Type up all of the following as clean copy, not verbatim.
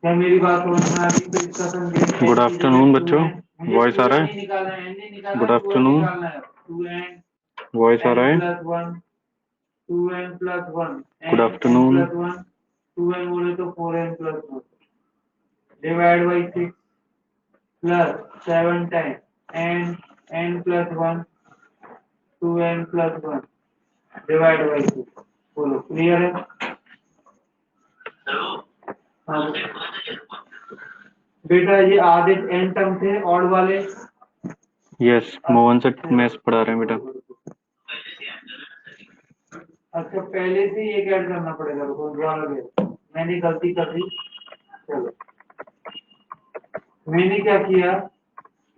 क्या मेरी बात समझ में आ रही? तो इसका संकेत गुड आफ्टरनून बच्चों, वॉइस आ रहा है? गुड आफ्टरनून, वॉइस आ रहा है? Good afternoon. 2n बोले तो 4n plus 1 divide by 6 plus 7 time n plus 1 2n plus 1 divide by 6। बोलो क्लियर है? हाँ बेटा, ये आधे n टर्म थे ऑड वाले। यस, मोहन से मैथ्स पढ़ा रहे हैं बेटा। अच्छा, पहले से ये ऐड करना पड़ेगा। रुको, ध्यान रखिए, मैंने गलती कर दी। चलो, मैंने क्या किया,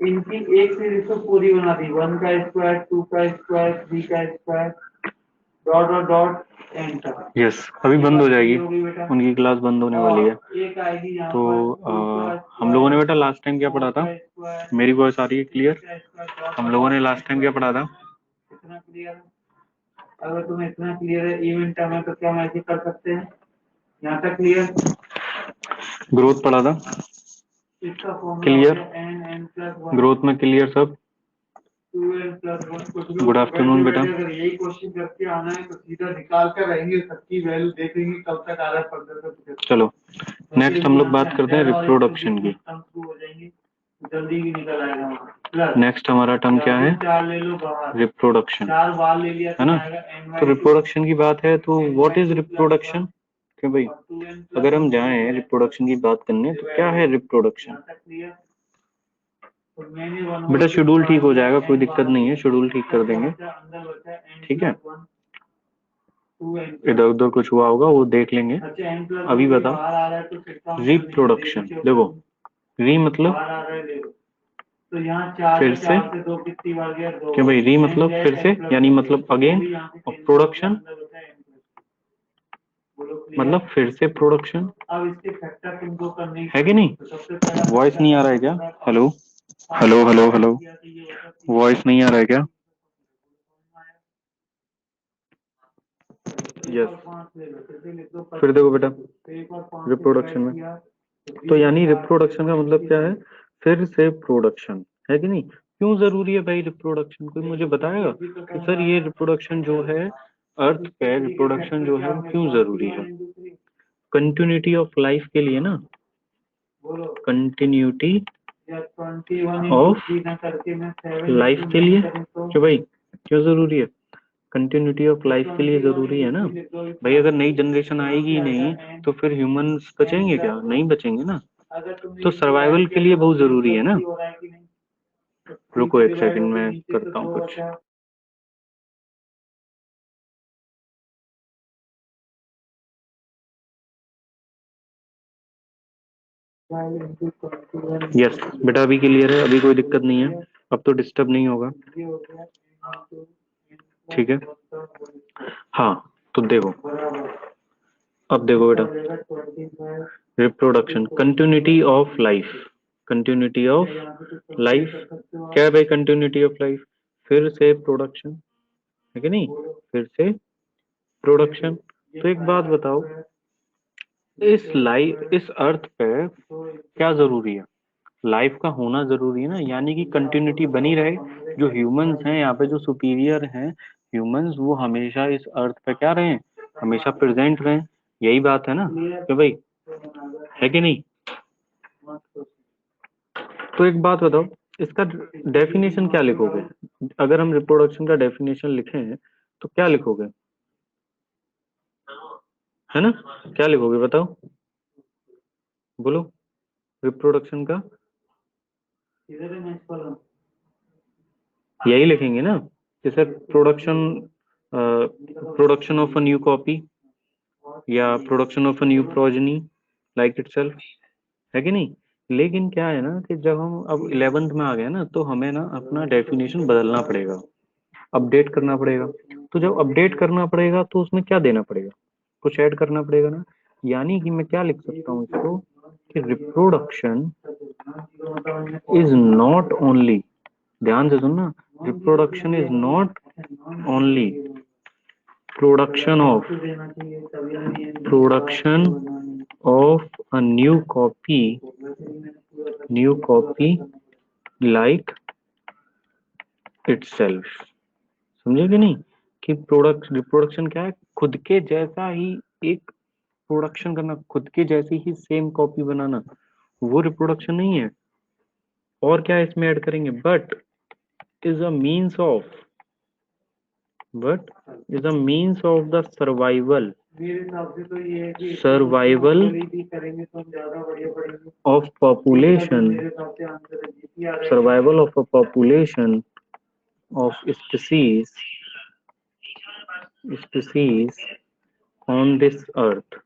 इनकी एक सीरीज तो पूरी बना दी, 1 का स्क्वायर, 2 का स्क्वायर, 3 का square, dot dot dot N तक। यस, अभी बंद हो जाएगी, उनकी क्लास बंद होने वाली है। एक आएगी यहाँ तो पर हम लोगों ने बेटा लास्ट टाइम क्या पढ़ा था? मेरी वॉइस आ रही है क्लियर? हम लोगों ने लास्ट टाइम क्या पढ़ा था? इतना क्लियर? अगर तुम्हें इतना क्लियर है इवेंट में, तो क्या हम ऐसे कर सकते हैं? यहाँ तक क्लियर? ग्रोथ पढ़ा था, क्लियर? ग्रोथ में क्लियर सब? गुड आफ्टरनून बेटा। अगर यही क्वेश्चन करके आना है तो सीधा निकाल कर रहेंगे, सबकी वैल्यू देखेंगे कब तक आ रहा है। चलो नेक्स्ट हम लोग बात करते हैं रिप्रोडक्शन की। जल्दी भी निकल आएगा। नेक्स्ट हमारा टर्म क्या है? 4 ले लो बाहर, रिप्रोडक्शन, 4 बाहर ले लिया है ना? तो रिप्रोडक्शन की बात है तो व्हाट इज रिप्रोडक्शन? क्यों भाई, अगर हम जाएं रिप्रोडक्शन की बात करने तो क्या है रिप्रोडक्शन? बेटा शेड्यूल ठीक हो जाएगा, कोई दिक्कत नहीं है, शेड्यूल ठीक कर देंगे, ठीक है? इधर उधर कुछ हुआ होगा वो देख लेंगे। अभी बताओ रिप्रोडक्शन, देखो री मतलब तो यहाँ फिर से, क्यों भाई री मतलब फिर से, यानी मतलब अगेन, और प्रोडक्शन मतलब फिर से प्रोडक्शन, अब इसके फैक्टर तुमको करने है कि नहीं? वॉइस नहीं आ रहा है क्या? Hello hello hello hello, voice नहीं आ रहा है क्या? यस, फिर देखो बेटा रिप्रोडक्शन में, तो यानी रिप्रोडक्शन का मतलब क्या है? फिर से प्रोडक्शन, है कि नहीं? क्यों जरूरी है भाई रिप्रोडक्शन? कोई मुझे बताएगा कि सर ये रिप्रोडक्शन जो है अर्थ पे, रिप्रोडक्शन जो है वो क्यों जरूरी है? कंटिन्यूटी ऑफ लाइफ के लिए ना, कंटिन्यूटी ऑफ लाइफ के लिए। क्यों भाई, क्यों जरूरी है? कंटिन्यूटी ऑफ लाइफ के लिए जरूरी है ना भाई। अगर नई जनरेशन आएगी ही नहीं तो फिर ह्यूमंस बचेंगे क्या? नहीं बचेंगे ना। तो सर्वाइवल के लिए बहुत जरूरी है ना। रुको एक सेकंड में करता हूँ कुछ। यस बेटा, अभी क्लियर है, अभी कोई दिक्कत नहीं है, अब तो डिस्टर्ब नहीं होगा, ठीक है? हाँ तो देखो, अब देखो बेटा, reproduction, continuity of life, continuity of life क्या है भाई? कंटिन्यूटी ऑफ लाइफ फिर से प्रोडक्शन, है कि नहीं? फिर से प्रोडक्शन। तो एक बात बताओ, इस लाइफ, इस अर्थ पे क्या जरूरी है? लाइफ का होना जरूरी है ना, यानी कि कंटिन्यूटी बनी रहे। जो ह्यूमंस हैं यहाँ पे, जो सुपीरियर हैं ह्यूमंस, वो हमेशा इस अर्थ पे क्या रहे? हमेशा प्रेजेंट रहे। यही बात है ना कि भाई, है कि नहीं? तो एक बात बताओ, इसका डेफिनेशन क्या लिखोगे? अगर हम रिप्रोडक्शन का डेफिनेशन लिखें तो क्या लिखोगे? है ना, क्या लिखोगे बताओ, बोलो रिप्रोडक्शन का। यही लिखेंगे ना, जैसे production, production of a new copy या production of a new progeny like itself, है कि नहीं? लेकिन क्या है ना कि जब हम अब 11th में आ गए ना, तो हमें ना अपना डेफिनेशन बदलना पड़ेगा, अपडेट करना पड़ेगा। तो जब अपडेट करना पड़ेगा तो उसमें क्या देना पड़ेगा? कुछ ऐड करना पड़ेगा ना। यानी कि मैं क्या लिख सकता हूँ इसको कि रिप्रोडक्शन इज नॉट ओनली, ध्यान से सुनना, reproduction is not only production of, production of a new copy like itself। समझे कि नहीं कि रिप्रोडक्शन क्या है, खुद के जैसा ही एक प्रोडक्शन करना, खुद के जैसी ही सेम कॉपी बनाना, वो रिप्रोडक्शन नहीं है। और क्या इसमें ऐड करेंगे, but is a means of the survival मेरे हिसाब से तो ये है कि सर्वाइवल भी करेंगे तो हम ज्यादा बढ़िया पड़ेंगे। ऑफ पॉपुलेशन मेरे हिसाब से आंसर है जीपी आ रहा है। Survival of a population of species on this earth।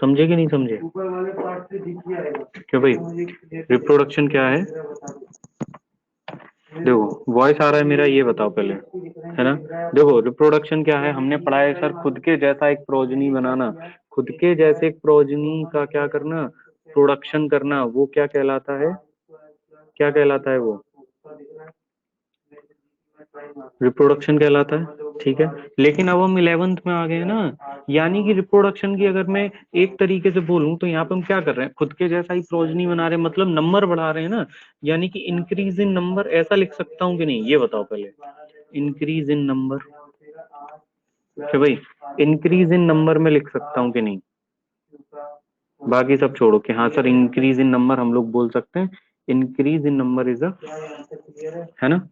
समझे कि नहीं समझे? ऊपर वाले पार्ट से जीपी आएगा क्यों भाई, रिप्रोडक्शन क्या है? देखो वॉइस आ रहा है मेरा, ये बताओ पहले, है ना? देखो रिप्रोडक्शन क्या है, हमने पढ़ा है सर, खुद के जैसा एक प्रोजनी बनाना, खुद के जैसे एक प्रोजनी का क्या करना, प्रोडक्शन करना, वो क्या कहलाता है, क्या कहलाता है वो? रिप्रोडक्शन कहलाता है, ठीक है। लेकिन अब हम 11th में आ गए ना, यानी कि रिप्रोडक्शन की अगर मैं एक तरीके से बोलूं तो यहाँ पे हम क्या कर रहे हैं, खुद के जैसा ही प्रोजनी बना रहे हैं, मतलब नंबर बढ़ा रहे हैं ना, यानी कि इंक्रीज इन नंबर, ऐसा लिख सकता हूँ कि नहीं, ये बताओ पहले। इंक्रीज इन नंबर, कि भाई इंक्रीज इन नंबर में लिख सकता हूँ कि नहीं? बाकी सब छोड़ो कि हाँ सर इंक्रीज इन नंबर हम लोग बोल सकते हैं, increase in number is a, है ना,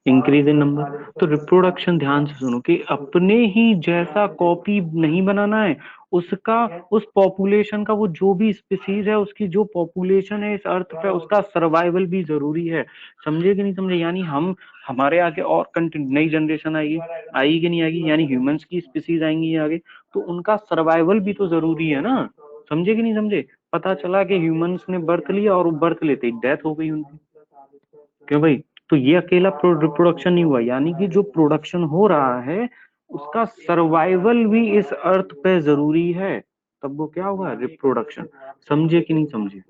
इंक्रीज इन नंबर। तो रिप्रोडक्शन ध्यान से सुनो कि अपने ही जैसा कॉपी नहीं बनाना है, उसका, उस पॉपुलेशन का, वो जो भी स्पीसीज है उसकी जो पॉपुलेशन है इस अर्थ पे, उसका सर्वाइवल भी जरूरी है। समझे कि नहीं समझे? यानी हम, हमारे आगे और नई जनरेशन आएगी, आएगी कि नहीं आएगी, यानी ह्यूमंस की स्पीसीज आएंगी आगे, तो उनका सर्वाइवल भी तो जरूरी है ना। समझे कि नहीं समझे? पता चला कि ह्यूमंस ने बर्थ लिया और बर्थ लेते ही डेथ हो गई उनकी, क्यों भाई? तो ये अकेला रिप्रोडक्शन नहीं हुआ, यानी कि जो प्रोडक्शन हो रहा है उसका सर्वाइवल भी इस अर्थ पे जरूरी है, तब वो क्या होगा, रिप्रोडक्शन। समझे कि नहीं समझे?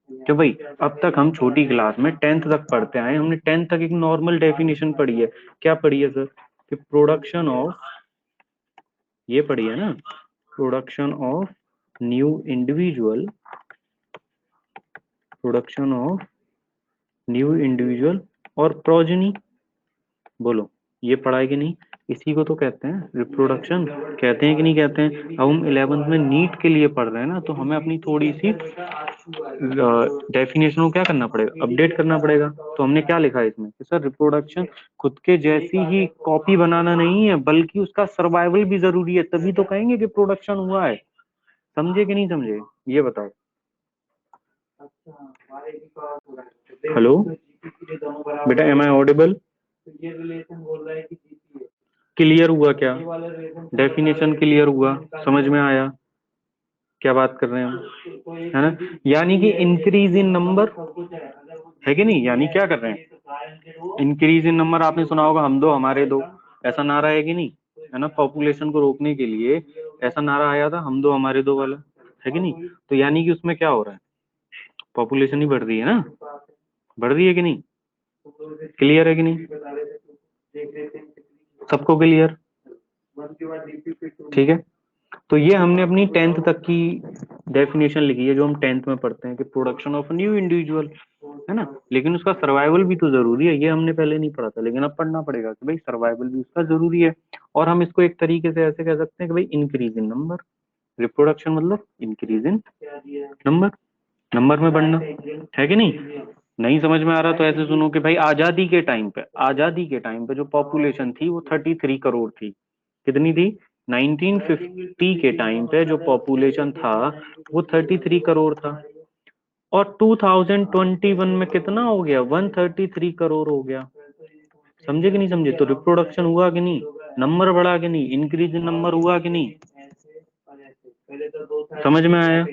क्यों भाई, अब तक हम छोटी क्लास में 10th तक पढ़ते आए, हमने 10th तक एक नॉर्मल डेफिनेशन पढ़ी है, क्या पढ़ी है सर, कि प्रोडक्शन ऑफ, ये पढ़ी है ना, production of new individual, production of new individual और प्रोजेनी। बोलो ये पढ़ा है कि नहीं? इसी को तो कहते हैं रिप्रोडक्शन, कहते हैं कि नहीं कहते हैं? अब हम 11th में नीट के लिए पढ़ रहे हैं ना, तो हमें अपनी थोड़ी सी डेफिनेशन को क्या करना पड़ेगा, अपडेट करना पड़ेगा। तो हमने क्या लिखा है इसमें कि सर रिप्रोडक्शन खुद के जैसी ही कॉपी बनाना नहीं है, बल्कि उसका सर्वाइवल भी जरूरी है, तभी तो कहेंगे कि प्रोडक्शन हुआ है। समझे कि नहीं समझे, ये बताओ। हेलो बेटा, एम आई ऑडिबल? ये रिलेशन बोल रहा है कि जीपी है। क्लियर हुआ क्या? ये वाला रिलेशन डेफिनेशन क्लियर हुआ, समझ में आया क्या बात कर रहे हैं हम, है ना? यानी कि इंक्रीज इन नंबर, है कि नहीं? यानी क्या कर रहे हैं, इंक्रीज इन नंबर। आपने सुना होगा हम दो हमारे दो, ऐसा नारा है कि नहीं, है ना? पॉपुलेशन को रोकने के लिए ऐसा नारा आया था, हम दो हमारे दो वाला, है कि नहीं? तो यानी कि उसमें क्या हो रहा है, पॉपुलेशन ही बढ़ रही है ना, बढ़ रही है कि नहीं? क्लियर है कि नहीं? सबको क्लियर? ठीक है। तो ये हमने अपनी 10th तक की डेफिनेशन लिखी है, जो हम 10th में पढ़ते हैं कि प्रोडक्शन ऑफ न्यू इंडिविजुअल, है ना। लेकिन उसका सर्वाइवल भी तो जरूरी है, ये हमने पहले नहीं पढ़ा था, लेकिन अब पढ़ना पड़ेगा कि भाई सर्वाइवल भी उसका जरूरी है। और हम इसको एक तरीके से ऐसे कह सकते हैं कि भाई इंक्रीज इन नंबर, रिप्रोडक्शन मतलब इंक्रीज इन नंबर, नंबर में बढ़ना, है कि नहीं? नहीं समझ में आ रहा तो ऐसे सुनो कि भाई आजादी के टाइम पे, आजादी के टाइम पे जो पॉपुलेशन थी वो 33 करोड़ थी। कितनी थी? 1950 के टाइम पे जो पॉपुलेशन था वो 33 करोड़ था, और 2021 में कितना हो गया, 133 करोड़ हो गया। समझे कि नहीं समझे? तो रिप्रोडक्शन हुआ कि नहीं, नंबर बढ़ा कि नहीं, इंक्रीज इन नंबर हुआ कि नहीं? समझ में आया?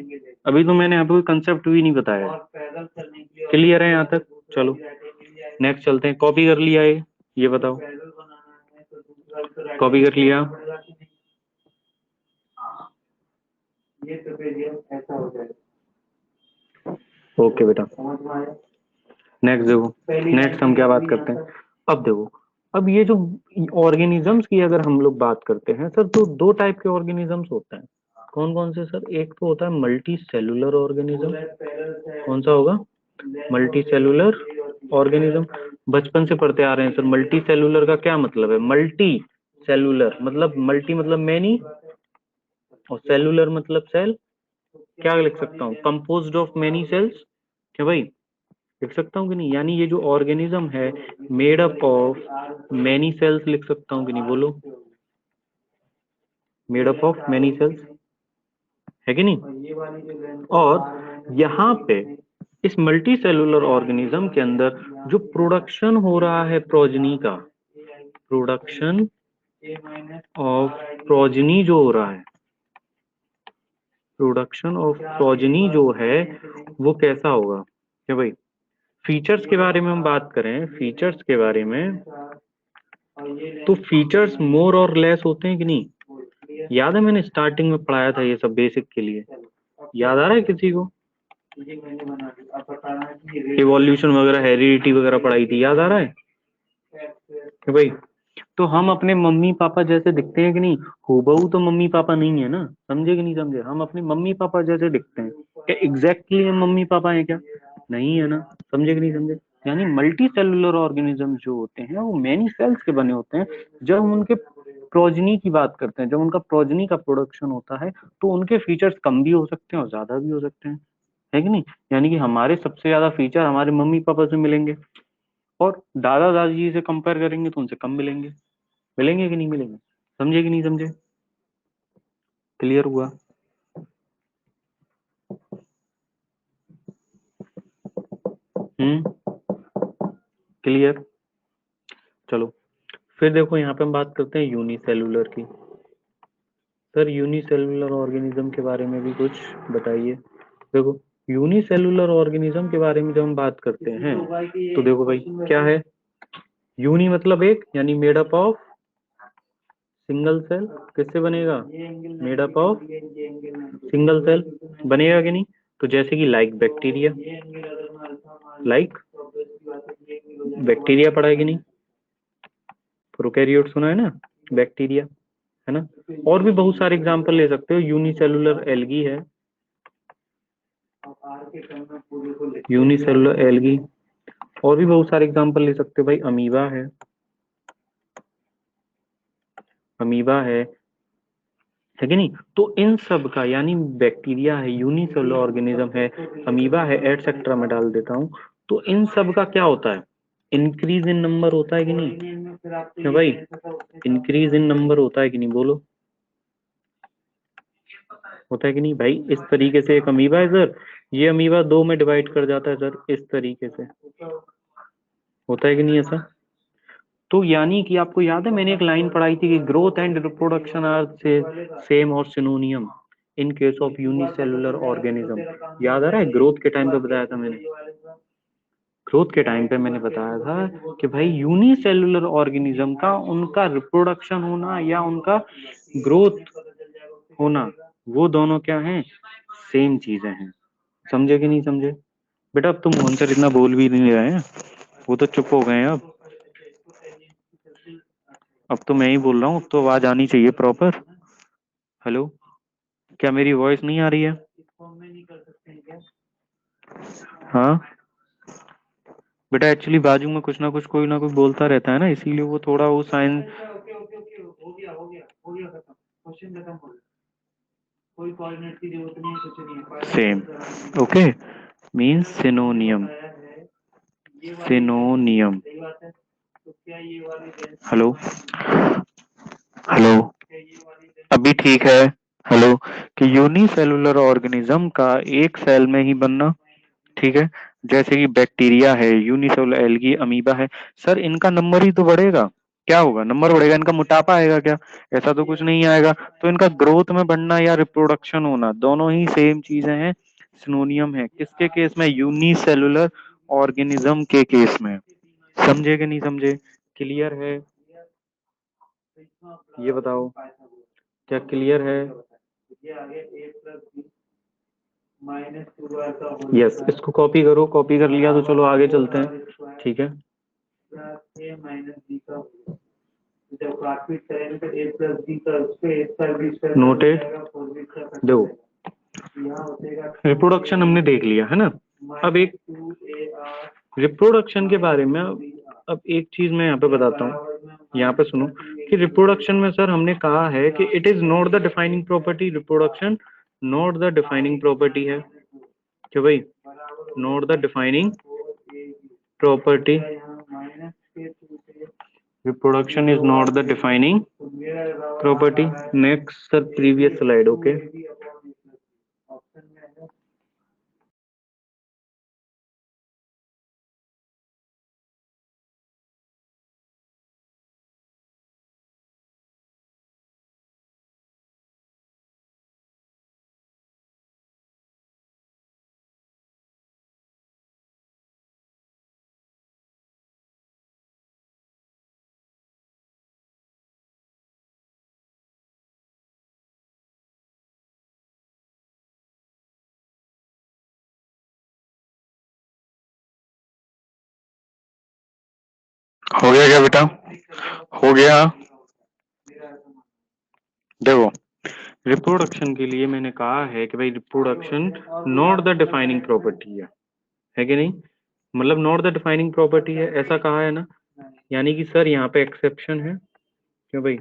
अभी तो मैंने आपको कंसेप्ट भी नहीं बताया, क्लियर है यहाँ तक? चलो नेक्स्ट चलते हैं। कॉपी कर लिया ये बताओ, कॉपी कर लिया? ये तो फिर ये ऐसा हो जाएगा। ओके बेटा, नेक्स्ट देखो, नेक्स्ट हम क्या बात करते हैं। अब देखो, अब ये जो ऑर्गेनिजम्स की अगर हम लोग बात करते हैं सर, तो दो टाइप के ऑर्गेनिजम्स होते हैं, कौन कौन से सर? एक तो होता है मल्टी सेलुलर ऑर्गेनिज्म। कौन सा होगा? Multi cellular organism. बचपन से पढ़ते आ रहे हैं सर। मल्टी सेलुलर का क्या मतलब है? मल्टी सेलुलर मतलब मल्टी मतलब मैनी, और सेलुलर मतलब सेल। क्या लिख सकता हूँ? Composed of many cells. क्या भाई लिख सकता हूँ कि नहीं? यानी ये जो ऑर्गेनिज्म है made up of many cells, लिख सकता हूँ कि नहीं? बोलो, made up of many cells, है कि नहीं? और यहाँ पे इस मल्टी सेलुलर ऑर्गेनिज्म के अंदर जो प्रोडक्शन हो रहा है प्रोजनी का, प्रोडक्शन ऑफ प्रोजनी जो हो रहा है, प्रोडक्शन ऑफ प्रोजनी जो है वो कैसा होगा? क्या भाई फीचर्स के बारे में हम बात करें, फीचर्स के बारे में, तो फीचर्स मोर और लेस होते हैं कि नहीं? याद है मैंने स्टार्टिंग में पढ़ाया था ये सब बेसिक के लिए, याद आ रहा है किसी को? इवोल्यूशन वगैरह हेरिडिटी वगैरह पढ़ाई थी, याद आ रहा है कि भाई? तो हम अपने मम्मी पापा जैसे दिखते हैं कि नहीं? हूबहू तो मम्मी पापा नहीं है ना, समझे कि नहीं समझे? हम अपने मम्मी पापा जैसे दिखते हैं, क्या एग्जैक्टली हम मम्मी पापा हैं क्या? नहीं है ना, समझे कि नहीं समझे? यानी मल्टी सेलुलर ऑर्गेनिज्म जो होते हैं वो मैनी सेल्स के बने होते हैं। जब हम उनके प्रोजनी की बात करते हैं, जब उनका प्रोजनी का प्रोडक्शन होता है, तो उनके फीचर्स कम भी हो सकते हैं और ज्यादा भी हो सकते हैं, है कि नहीं? यानी कि हमारे सबसे ज्यादा फीचर हमारे मम्मी पापा से मिलेंगे, और दादा दादी से कंपेयर करेंगे तो उनसे कम मिलेंगे। मिलेंगे कि नहीं मिलेंगे? समझे कि नहीं समझे? क्लियर हुआ? क्लियर। चलो फिर देखो, यहाँ पे हम बात करते हैं यूनिसेलुलर की। सर यूनिसेलुलर ऑर्गेनिज्म के बारे में भी कुछ बताइए। देखो यूनिसेलुलर ऑर्गेनिज्म के बारे में जब हम बात करते हैं तो देखो भाई क्या है? यूनि मतलब एक, यानी made up of single cell. किससे बनेगा? Made up of single cell बनेगा कि नहीं? तो जैसे कि लाइक बैक्टीरिया, लाइक बैक्टीरिया पढ़ा है कि नहीं? प्रोकैरियोट सुना है ना, बैक्टीरिया, है ना? और भी बहुत सारे एग्जांपल ले सकते हो। यूनिसेलुलर एल्गी है, यूनिसेलुलर एल्गी। और भी बहुत सारे एग्जांपल ले सकते हो भाई। अमीबा है, अमीबा है कि नहीं? तो इन सब का, यानी बैक्टीरिया है, यूनिसेलुलर ऑर्गेनिज्म है, अमीबा है, एटसेट्रा में डाल देता हूँ। तो इन सब का क्या होता है? इंक्रीज इन नंबर होता है कि नहीं? क्या भाई इंक्रीज इन नंबर होता है कि नहीं? बोलो, होता है कि नहीं भाई? इस तरीके से एक अमीबा है सर, ये अमीबा दो में डिवाइड कर जाता है सर, इस तरीके से। होता है कि नहीं ऐसा? तो यानी कि आपको याद है मैंने एक लाइन पढ़ाई थी कि ग्रोथ एंड रिप्रोडक्शन आर से सेम और सिनोनियम in case of unicellular organism. याद आ रहा है? ग्रोथ के टाइम पे बताया था मैंने, ग्रोथ के टाइम पे मैंने बताया था कि भाई यूनिसेलुलर ऑर्गेनिज्म का उनका रिप्रोडक्शन होना या उनका ग्रोथ होना, वो दोनों क्या हैं? सेम चीजें हैं। समझे कि नहीं समझे? बेटा अब तो मोहन सर इतना बोल भी नहीं रहे हैं, वो तो चुप हो गए हैं अब तो मैं ही बोल रहा हूँ, अब तो आवाज आनी चाहिए प्रॉपर। हेलो, क्या मेरी वॉइस नहीं आ रही है? हाँ बेटा, एक्चुअली बाजू में कुछ ना कुछ कोई ना कोई बोलता रहता है ना, इसीलिए वो थोड़ा वो sign. Same, okay, means synonym, synonym. Hello, hello, अभी ठीक है? हेलो, कि यूनिसेलुलर ऑर्गेनिज्म का एक सेल में ही बनना, ठीक है? जैसे कि बैक्टीरिया है, यूनिसेलुलर एल्गी, अमीबा है। सर इनका नंबर ही तो बढ़ेगा, क्या होगा? नंबर बढ़ेगा, इनका मोटापा आएगा क्या? ऐसा तो कुछ नहीं आएगा। तो इनका ग्रोथ में बढ़ना या रिप्रोडक्शन होना, दोनों ही सेम चीजें हैं, सिनोनियम है। किसके केस में? यूनिसेलुलर ऑर्गेनिज्म के केस में। समझे कि नहीं समझे? क्लियर है? ये बताओ, क्या क्लियर है? यस, इसको कॉपी करो, कॉपी कर लिया तो चलो आगे चलते हैं, ठीक है? नोटेड। देखो रिप्रोडक्शन हमने देख लिया है ना। अब एक रिप्रोडक्शन के बारे में अब एक चीज मैं यहाँ पे बताता हूँ, यहाँ पे सुनो कि रिप्रोडक्शन में सर हमने कहा है कि it is not the defining property, reproduction not the defining property है क्या भाई, not the defining property, reproduction is not the defining property. Next sir, previous slide. Okay, हो गया क्या बेटा, हो गया। देखो रिप्रोडक्शन के लिए मैंने कहा है कि भाई reproduction not the defining property है कि नहीं, मतलब नॉट द डिफाइनिंग प्रॉपर्टी है ऐसा कहा है ना, यानी कि सर यहाँ पे एक्सेप्शन है क्यों भाई।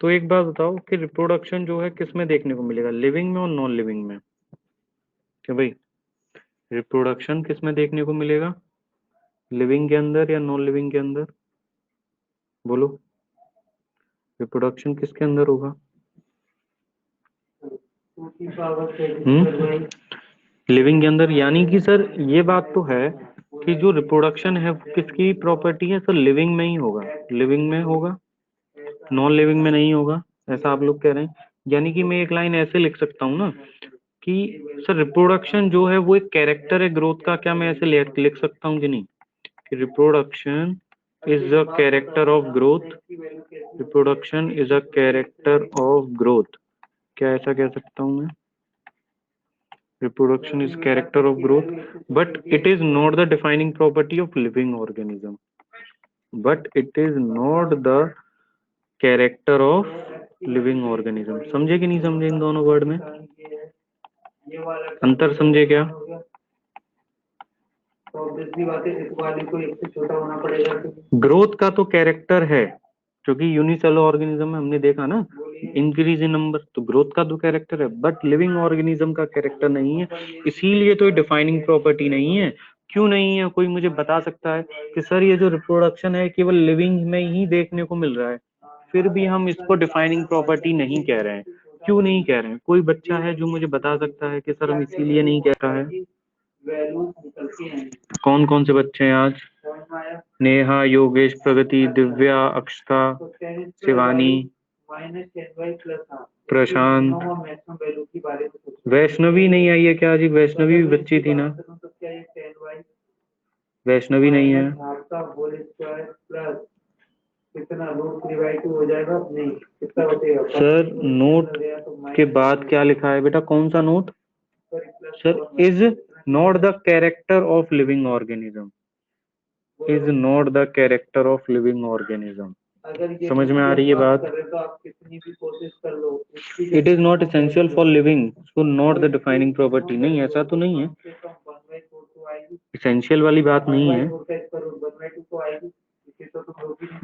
तो एक बात बताओ कि रिप्रोडक्शन जो है किस में देखने को मिलेगा, लिविंग में और नॉन लिविंग में, क्यों भाई रिप्रोडक्शन किस में देखने को मिलेगा, लिविंग के अंदर या नॉन लिविंग के अंदर, बोलो रिप्रोडक्शन किसके अंदर होगा, लिविंग के अंदर। यानी कि सर ये बात तो है कि जो रिप्रोडक्शन है किसकी प्रॉपर्टी है सर, लिविंग में ही होगा, लिविंग में होगा, नॉन लिविंग में नहीं होगा, ऐसा आप लोग कह रहे हैं। यानी कि मैं एक लाइन ऐसे लिख सकता हूँ ना कि सर रिप्रोडक्शन जो है वो एक कैरेक्टर है ग्रोथ का, क्या मैं ऐसे लिख सकता हूँ कि नहीं, कि reproduction is a character of growth, reproduction is a character of growth, क्या ऐसा कह सकता हूँ मैं, reproduction is character of growth but it is not the defining property of living organism, but it is not the character of living organism। समझे कि नहीं समझे इन दोनों वर्ड में अंतर, समझे क्या, ग्रोथ का तो कैरेक्टर है क्योंकि यूनिसेलुलर ऑर्गेनिज्म में हमने देखा ना इंक्रीज इन नंबर, तो ग्रोथ का तो कैरेक्टर है बट लिविंग ऑर्गेनिज्म का कैरेक्टर नहीं है, इसीलिए तो डिफाइनिंग प्रॉपर्टी नहीं है। क्यों नहीं है, कोई मुझे बता सकता है कि सर ये जो रिप्रोडक्शन है केवल लिविंग में ही देखने को मिल रहा है, फिर भी हम इसको डिफाइनिंग प्रॉपर्टी नहीं कह रहे हैं, क्यों नहीं कह रहे हैं, कोई बच्चा है जो मुझे बता सकता है कि सर हम इसीलिए नहीं कह रहा है। कौन कौन से बच्चे हैं आज, नेहा, योगेश, प्रगति, दिव्या, अक्षता, शिवानी, प्रशांत, वैष्णवी नहीं आई है क्या जी, वैष्णवी भी बच्ची थी ना, वैष्णवी नहीं है, सर नोट के बाद क्या लिखा है बेटा, कौन सा note, sir is not the character of living organism, is not the character of living organism. समझ में आ रही है बात, it is not essential for living, so not the defining property, नहीं ऐसा तो नहीं है, एसेंशियल वाली बात नहीं है,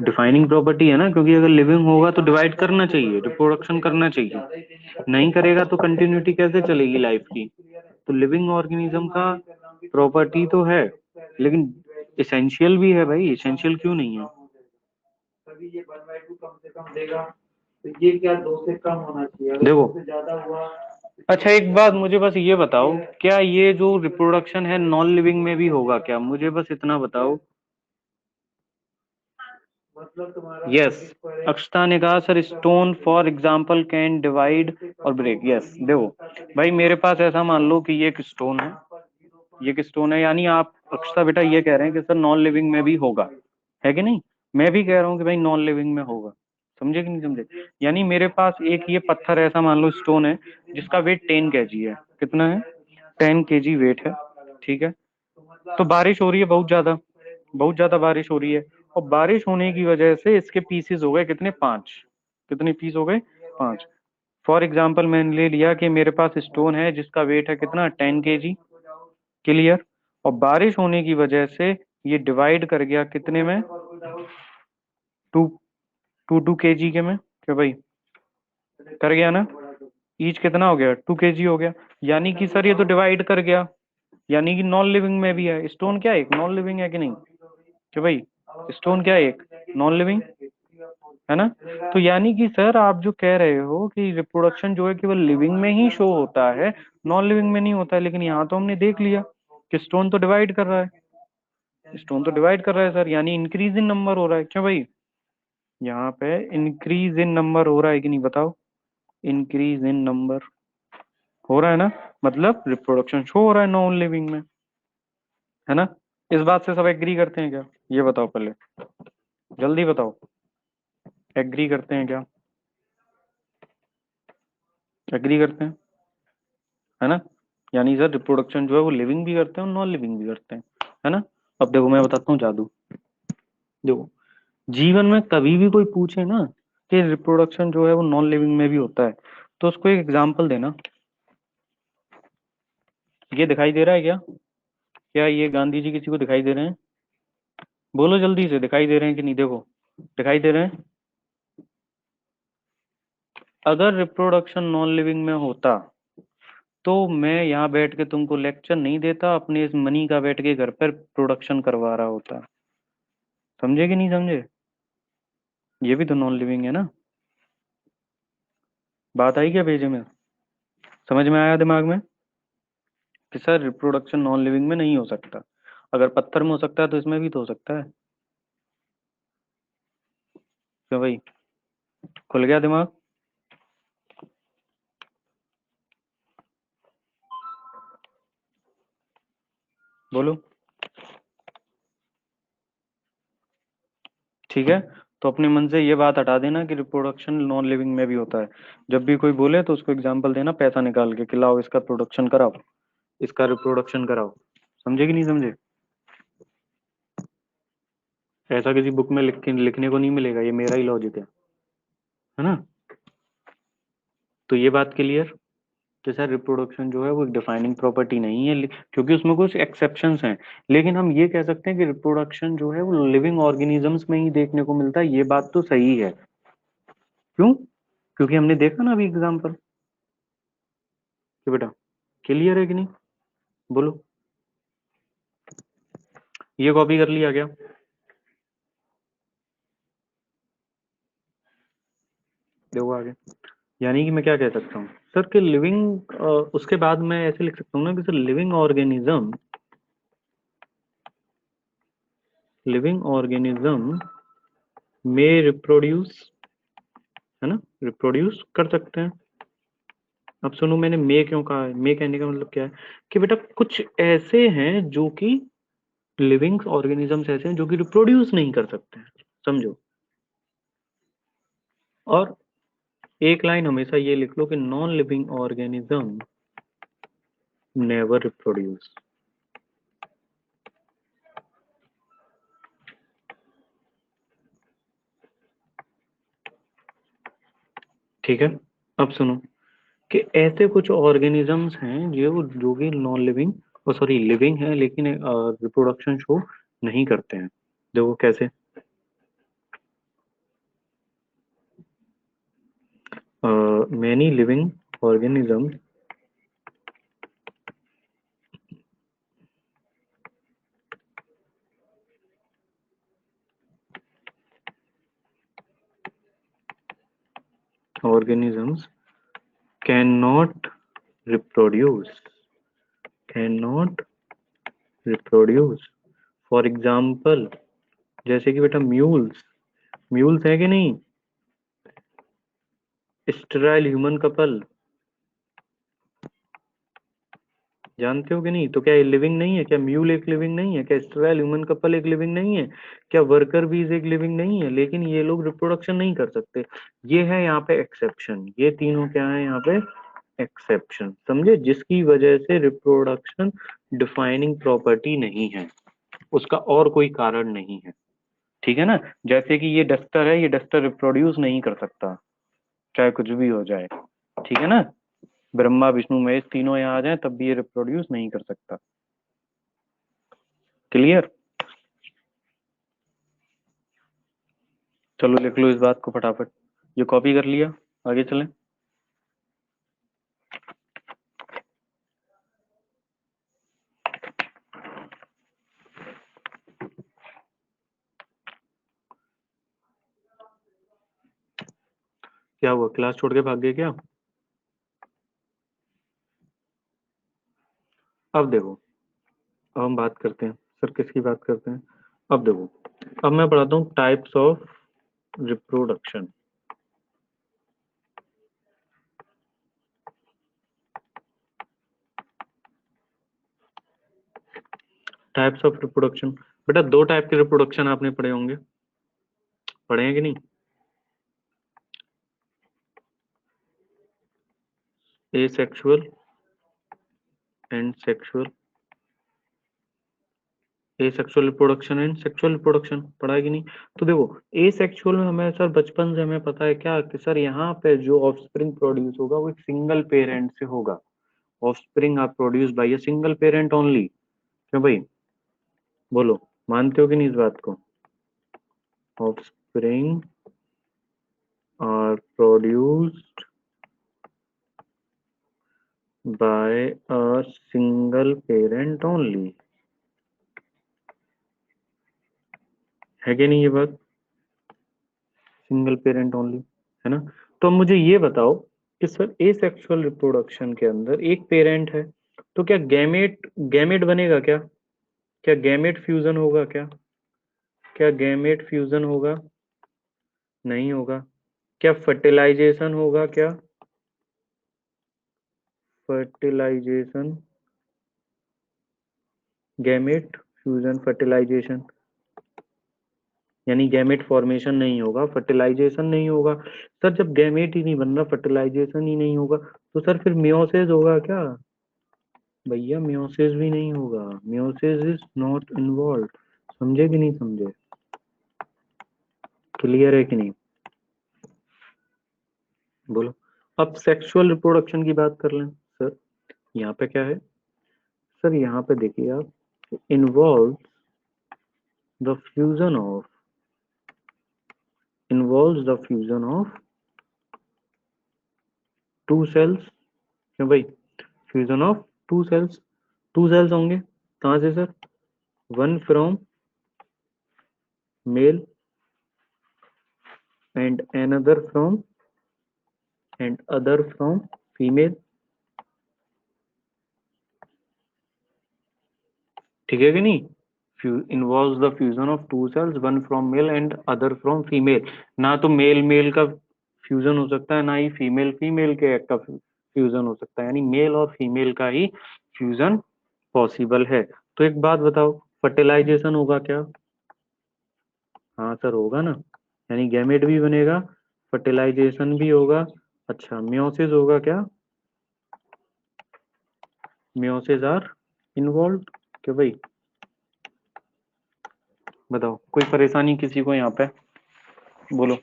डिफाइनिंग प्रॉपर्टी है ना, क्योंकि अगर लिविंग होगा तो डिवाइड करना चाहिए, रिप्रोडक्शन करना चाहिए, नहीं करेगा तो कंटिन्यूटी कैसे चलेगी लाइफ की, तो लिविंग ऑर्गेनिज्म का प्रॉपर्टी तो है लेकिन एसेंशियल भी है भाई, एसेंशियल क्यों नहीं है, तभी ये 1/2 कम से कम देगा, तो ये क्या 2 से कम होना चाहिए, देखो ज्यादा हुआ। अच्छा एक बात मुझे बस ये बताओ, क्या ये जो रिप्रोडक्शन है नॉन लिविंग में भी होगा क्या, मुझे बस इतना बताओ, मतलब तुम्हारा यस, अक्षता ने कहा sir stone for example can divide और ब्रेक, यस। देखो भाई मेरे पास ऐसा मान लो कि ये एक स्टोन ये एक स्टोन है, यानी आप अक्षता बेटा ये कह रहे हैं कि सर नॉन लिविंग में भी होगा, है कि नहीं, मैं भी कह रहा हूँ कि भाई नॉन लिविंग में होगा, समझे कि नहीं समझे, यानी मेरे पास एक ये पत्थर ऐसा मान लो स्टोन है जिसका वेट 10 kg है, कितना है 10 kg वेट है, ठीक है, तो बारिश हो रही है बहुत ज्यादा बारिश हो रही है, और बारिश होने की वजह से इसके पीसेस हो गए कितने 5, कितने पीस हो गए 5, फॉर एग्जाम्पल मैंने ले लिया कि मेरे पास स्टोन है जिसका वेट है कितना 10 kg, क्लियर, और बारिश होने की वजह से ये डिवाइड कर गया कितने में, 2 2 2 kg के में, क्या भाई कर गया ना, ईच कितना हो गया 2 kg हो गया, यानी कि सर ये तो डिवाइड कर गया, यानी कि नॉन लिविंग में भी है। स्टोन क्या है, एक नॉन लिविंग है कि नहीं, क्या भाई स्टोन क्या है, एक नॉन लिविंग है ना। तो यानी कि सर आप जो कह रहे हो कि रिप्रोडक्शन जो है केवल लिविंग में ही शो होता है, नॉन लिविंग में नहीं होता है, लेकिन यहाँ तो हमने देख लिया कि स्टोन तो डिवाइड कर रहा है, स्टोन तो डिवाइड कर रहा है सर, यानी इंक्रीज इन नंबर हो रहा है, क्यों भाई यहाँ पे इंक्रीज इन नंबर हो रहा है कि नहीं बताओ, इंक्रीज इन नंबर हो रहा है ना, मतलब रिप्रोडक्शन शो हो रहा है नॉन लिविंग में, है ना। इस बात से सब एग्री करते हैं क्या, ये बताओ पहले, जल्दी बताओ, एग्री करते हैं क्या, एग्री करते हैं, है ना। यानी सर रिप्रोडक्शन जो है वो लिविंग भी करते हैं और नॉन लिविंग भी करते हैं, है ना। अब देखो मैं बताता हूँ जादू, देखो जीवन में कभी भी कोई पूछे ना कि रिप्रोडक्शन जो है वो नॉन लिविंग में भी होता है, तो उसको एक एग्जांपल देना। ये दिखाई दे रहा है क्या, क्या ये गांधी जी किसी को दिखाई दे रहे हैं, बोलो जल्दी से, दिखाई दे रहे हैं कि नहीं, देखो दिखाई दे रहे हैं। अगर रिप्रोडक्शन नॉन लिविंग में होता तो मैं यहाँ बैठ के तुमको लेक्चर नहीं देता, अपने इस मनी का बैठ के घर पर प्रोडक्शन करवा रहा होता, समझे कि नहीं समझे, ये भी तो नॉन लिविंग है ना। बात आई क्या भेजे में, समझ में आया दिमाग में कि सर रिप्रोडक्शन नॉन लिविंग में नहीं हो सकता, अगर पत्थर में हो सकता है तो इसमें भी तो हो सकता है, क्यों भाई, खुल गया दिमाग, बोलो, ठीक है। तो अपने मन से ये बात हटा देना कि रिप्रोडक्शन नॉन लिविंग में भी होता है, जब भी कोई बोले तो उसको एग्जांपल देना पैसा निकाल के कि लाओ इसका प्रोडक्शन कराओ, इसका रिप्रोडक्शन कराओ, समझे कि नहीं समझे। ऐसा किसी बुक में लिखने को नहीं मिलेगा, ये मेरा ही लॉजिक है ना। तो ये बात क्लियर कि सर रिप्रोडक्शन जो है वो एक डिफाइनिंग प्रॉपर्टी नहीं है, क्योंकि उसमें कुछ एक्सेप्शंस हैं, लेकिन हम ये कह सकते हैं कि रिप्रोडक्शन जो है वो लिविंग ऑर्गेनिजम्स में ही देखने को मिलता है, ये बात तो सही है, क्यों, क्योंकि हमने देखा ना अभी एग्जाम्पल कि बेटा, क्लियर है कि नहीं, बोलो, ये कॉपी कर लिया क्या, देखो आगे, यानी कि मैं क्या कह सकता हूँ सर कि लिविंग, उसके बाद मैं ऐसे लिख सकता हूँ ना कि सर लिविंग ऑर्गेनिज्म में रिप्रोड्यूस, है ना, रिप्रोड्यूस कर सकते हैं। अब सुनो मैंने मे क्यों कहा है, मे कहने का मतलब क्या है कि बेटा कुछ ऐसे हैं जो कि लिविंग ऑर्गेनिजम्स ऐसे हैं जो कि रिप्रोड्यूस नहीं कर सकते हैं, समझो। और एक लाइन हमेशा ये लिख लो कि non living organism never reproduce, ठीक है। अब सुनो कि ऐसे कुछ ऑर्गेनिजम्स हैं जो कि नॉन लिविंग, सॉरी लिविंग है लेकिन रिप्रोडक्शन शो नहीं करते हैं, देखो कैसे, many living organism organisms cannot reproduce, cannot reproduce, for example जैसे कि बेटा म्यूल्स, म्यूल्स है कि नहीं, स्टेराइल ह्यूमन कपल, जानते हो कि नहीं, तो क्या ये लिविंग नहीं है, क्या म्यूल एक लिविंग नहीं है, क्या स्टेराइल ह्यूमन कपल एक लिविंग नहीं है, क्या वर्कर बीज एक लिविंग नहीं है, लेकिन ये लोग रिप्रोडक्शन नहीं कर सकते, ये है यहाँ पे एक्सेप्शन, ये तीनों क्या है यहाँ पे एक्सेप्शन, समझे, जिसकी वजह से रिप्रोडक्शन डिफाइनिंग प्रॉपर्टी नहीं है, उसका और कोई कारण नहीं है, ठीक है ना। जैसे कि ये डस्टर है, ये डस्टर रिप्रोड्यूस नहीं कर सकता चाहे कुछ भी हो जाए, ठीक है ना, ब्रह्मा विष्णु महेश तीनों यहाँ आ जाए तब भी ये रिप्रोड्यूस नहीं कर सकता। क्लियर? चलो लिख लो इस बात को फटाफट, ये कॉपी कर लिया, आगे चलें। क्या हुआ, क्लास छोड़ के भाग गए क्या? अब देखो, अब हम बात करते हैं, सर किसकी बात करते हैं। अब देखो, अब मैं पढ़ाता हूँ types of reproduction. Types of reproduction, बेटा दो टाइप के रिप्रोडक्शन आपने पढ़े होंगे, पढ़े हैं कि नहीं? Asexual and sexual, asexual reproduction and sexual reproduction, पढ़ा है कि नहीं? तो देखो, एसेक्सुअल में हमें सर बचपन से हमें पता है क्या कि सर यहाँ पे जो ऑफस्प्रिंग प्रोड्यूस होगा वो एक सिंगल पेरेंट से होगा। Offspring are produce by a single parent only. क्यों भाई, बोलो, मानते हो कि नहीं इस बात को? Offspring are produced by a single parent only, है कि नहीं ये बात? सिंगल पेरेंट ओनली, है ना? तो अब मुझे ये बताओ कि सर एसेक्सुअल रिप्रोडक्शन के अंदर एक पेरेंट है, तो क्या गैमेट गैमेट बनेगा क्या? क्या गैमेट फ्यूजन होगा क्या? क्या गैमेट फ्यूजन होगा? नहीं होगा। क्या फर्टिलाइजेशन होगा क्या? फर्टिलाइजेशन, गैमेट फ्यूजन फर्टिलाइजेशन, यानी गैमेट फॉर्मेशन नहीं होगा, फर्टिलाइजेशन नहीं होगा। सर जब गैमेट ही नहीं बन रहा, फर्टिलाइजेशन ही नहीं होगा, तो सर फिर मियोसिस होगा क्या? भैया मियोसिस भी नहीं होगा, मियोसिस इज नॉट इन्वॉल्व। समझे कि नहीं समझे? क्लियर है कि नहीं? बोलो। अब सेक्सुअल रिप्रोडक्शन की बात कर लें सर, यहाँ पे क्या है? सर यहाँ पे देखिए आप, involve the fusion of, involve the fusion of two cells. क्यों भाई, fusion of two cells, two cells होंगे कहाँ से sir? One from male and another from, and other from female. ठीक है कि नहीं? Involves the fusion of two cells, one from male and other from female. ना तो मेल मेल का फ्यूजन हो सकता है, ना ही फीमेल फीमेल के का फ्यूजन हो सकता है, यानी मेल और फीमेल का ही फ्यूजन पॉसिबल है। तो एक बात बताओ, फर्टिलाइजेशन होगा क्या? हाँ सर होगा ना, यानी गैमेट भी बनेगा, फर्टिलाइजेशन भी होगा। अच्छा, मियोसिस होगा क्या? Meiosis are involve. क्या भाई, बताओ कोई परेशानी किसी को यहाँ पे, बोलो।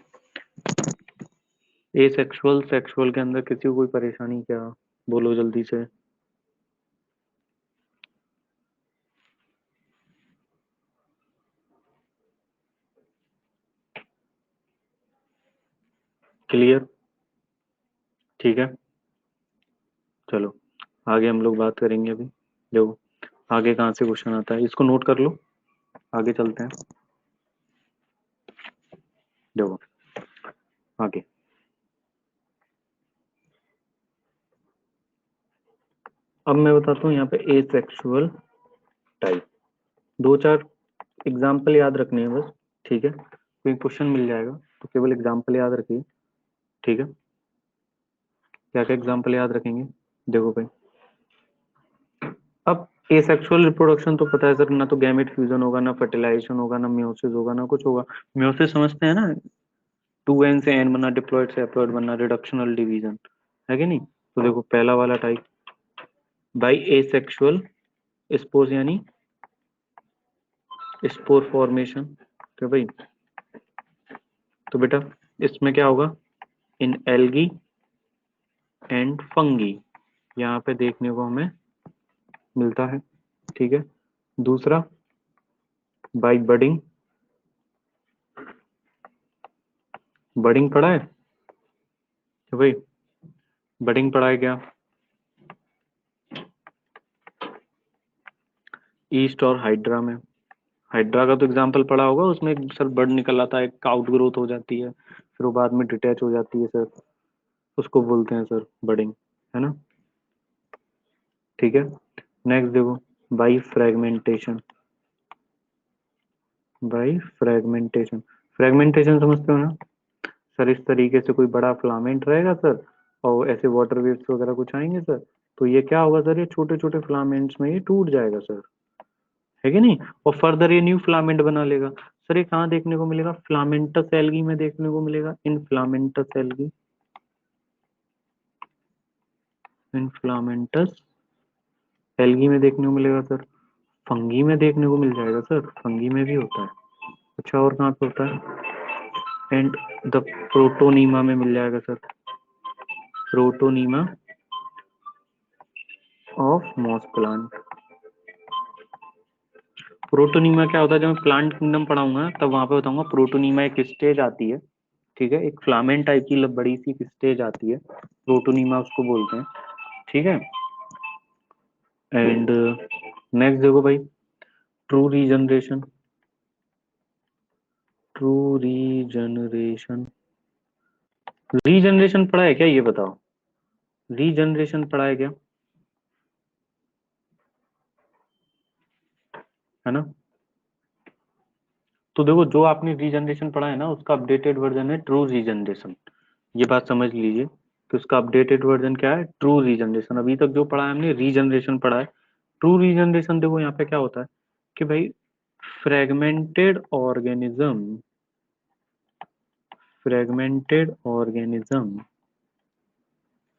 ए सेक्सुअल सेक्सुअल के अंदर किसी को कोई परेशानी क्या? बोलो जल्दी से। क्लियर? ठीक है, चलो आगे हम लोग बात करेंगे अभी। देखो आगे कहाँ से क्वेश्चन आता है, इसको नोट कर लो, आगे चलते हैं। देखो आगे, अब मैं बताता हूँ यहाँ पे ए सेक्सुअल टाइप, दो चार एग्जाम्पल याद रखने हैं बस, ठीक है? कोई क्वेश्चन मिल जाएगा तो केवल एग्जाम्पल याद रखिए, ठीक है? क्या क्या एग्जाम्पल याद रखेंगे? देखो भाई, अब एसेक्सुअल रिप्रोडक्शन तो पता है सर, ना तो गैमेट फ्यूजन होगा, ना फर्टिलाइजेशन होगा, ना मियोसिस होगा, ना कुछ होगा। मियोसिस समझते हैं ना, टू एन से एन बनना, डिप्लॉइड से हैप्लॉइड बनना, रिडक्शनल डिवीजन, है कि नहीं? तो देखो पहला वाला टाइप बाई एसेक्सुअल स्पोर्स, यानी स्पोर फॉर्मेशन। तो भाई, तो बेटा इसमें क्या होगा, इन एल्गी एंड फंगी यहाँ पे देखने को हमें मिलता है। ठीक है, दूसरा बाई बडिंग। बडिंग पढ़ा है तो भाई, बडिंग पढ़ा है क्या? ईस्ट और हाइड्रा में। हाइड्रा का तो एग्जाम्पल पढ़ा होगा, उसमें एक सर बर्ड निकल आता है, एक आउट ग्रोथ हो जाती है, फिर वो बाद में डिटैच हो जाती है सर, उसको बोलते हैं सर बडिंग, है ना? ठीक है, नेक्स्ट देखो, by fragmentation. By fragmentation, fragmentation समझते हो ना सर? इस तरीके से कोई बड़ा फिलामेंट रहेगा सर, और ऐसे वाटर वेव्स वगैरह कुछ आएंगे सर, तो ये क्या होगा सर, ये छोटे छोटे फिलामेंट्स में ये टूट जाएगा सर, है कि नहीं? और फर्दर ये न्यू फिलामेंट बना लेगा। सर ये कहाँ देखने को मिलेगा? फिलामेंटस एल्गी में देखने को मिलेगा, इन फिलामेंटस एल्गी, इन फिलामेंटस एल्गी में देखने को मिलेगा सर। फंगी में देखने को मिल जाएगा सर, फंगी में भी होता है। अच्छा, और कहाँ पे होता है? एंड द प्रोटोनीमा में मिल जाएगा sir, protonema of moss plant. Protonema क्या होता है? जब मैं प्लांट किंगडम पढ़ाऊंगा तब वहां पे बताऊंगा। प्रोटोनीमा एक स्टेज आती है, ठीक है, एक फ्लामेंट टाइप की बड़ी सी स्टेज आती है, प्रोटोनीमा उसको बोलते हैं। ठीक है, एंड नेक्स्ट देखो भाई, true regeneration. True regeneration, regeneration पढ़ा है क्या? ये बताओ, रीजनरेशन पढ़ा है क्या? है ना? तो देखो, जो आपने रीजनरेशन पढ़ा है ना, उसका अपडेटेड वर्जन है ट्रू रीजनरेशन। ये बात समझ लीजिए कि उसका अपडेटेड वर्जन क्या है, ट्रू रीजनरेशन। अभी तक जो पढ़ा है हमने रीजनरेशन पढ़ा है। ट्रू रीजनरेशन देखो यहाँ पे क्या होता है कि भाई, fragmented organism, fragmented organism,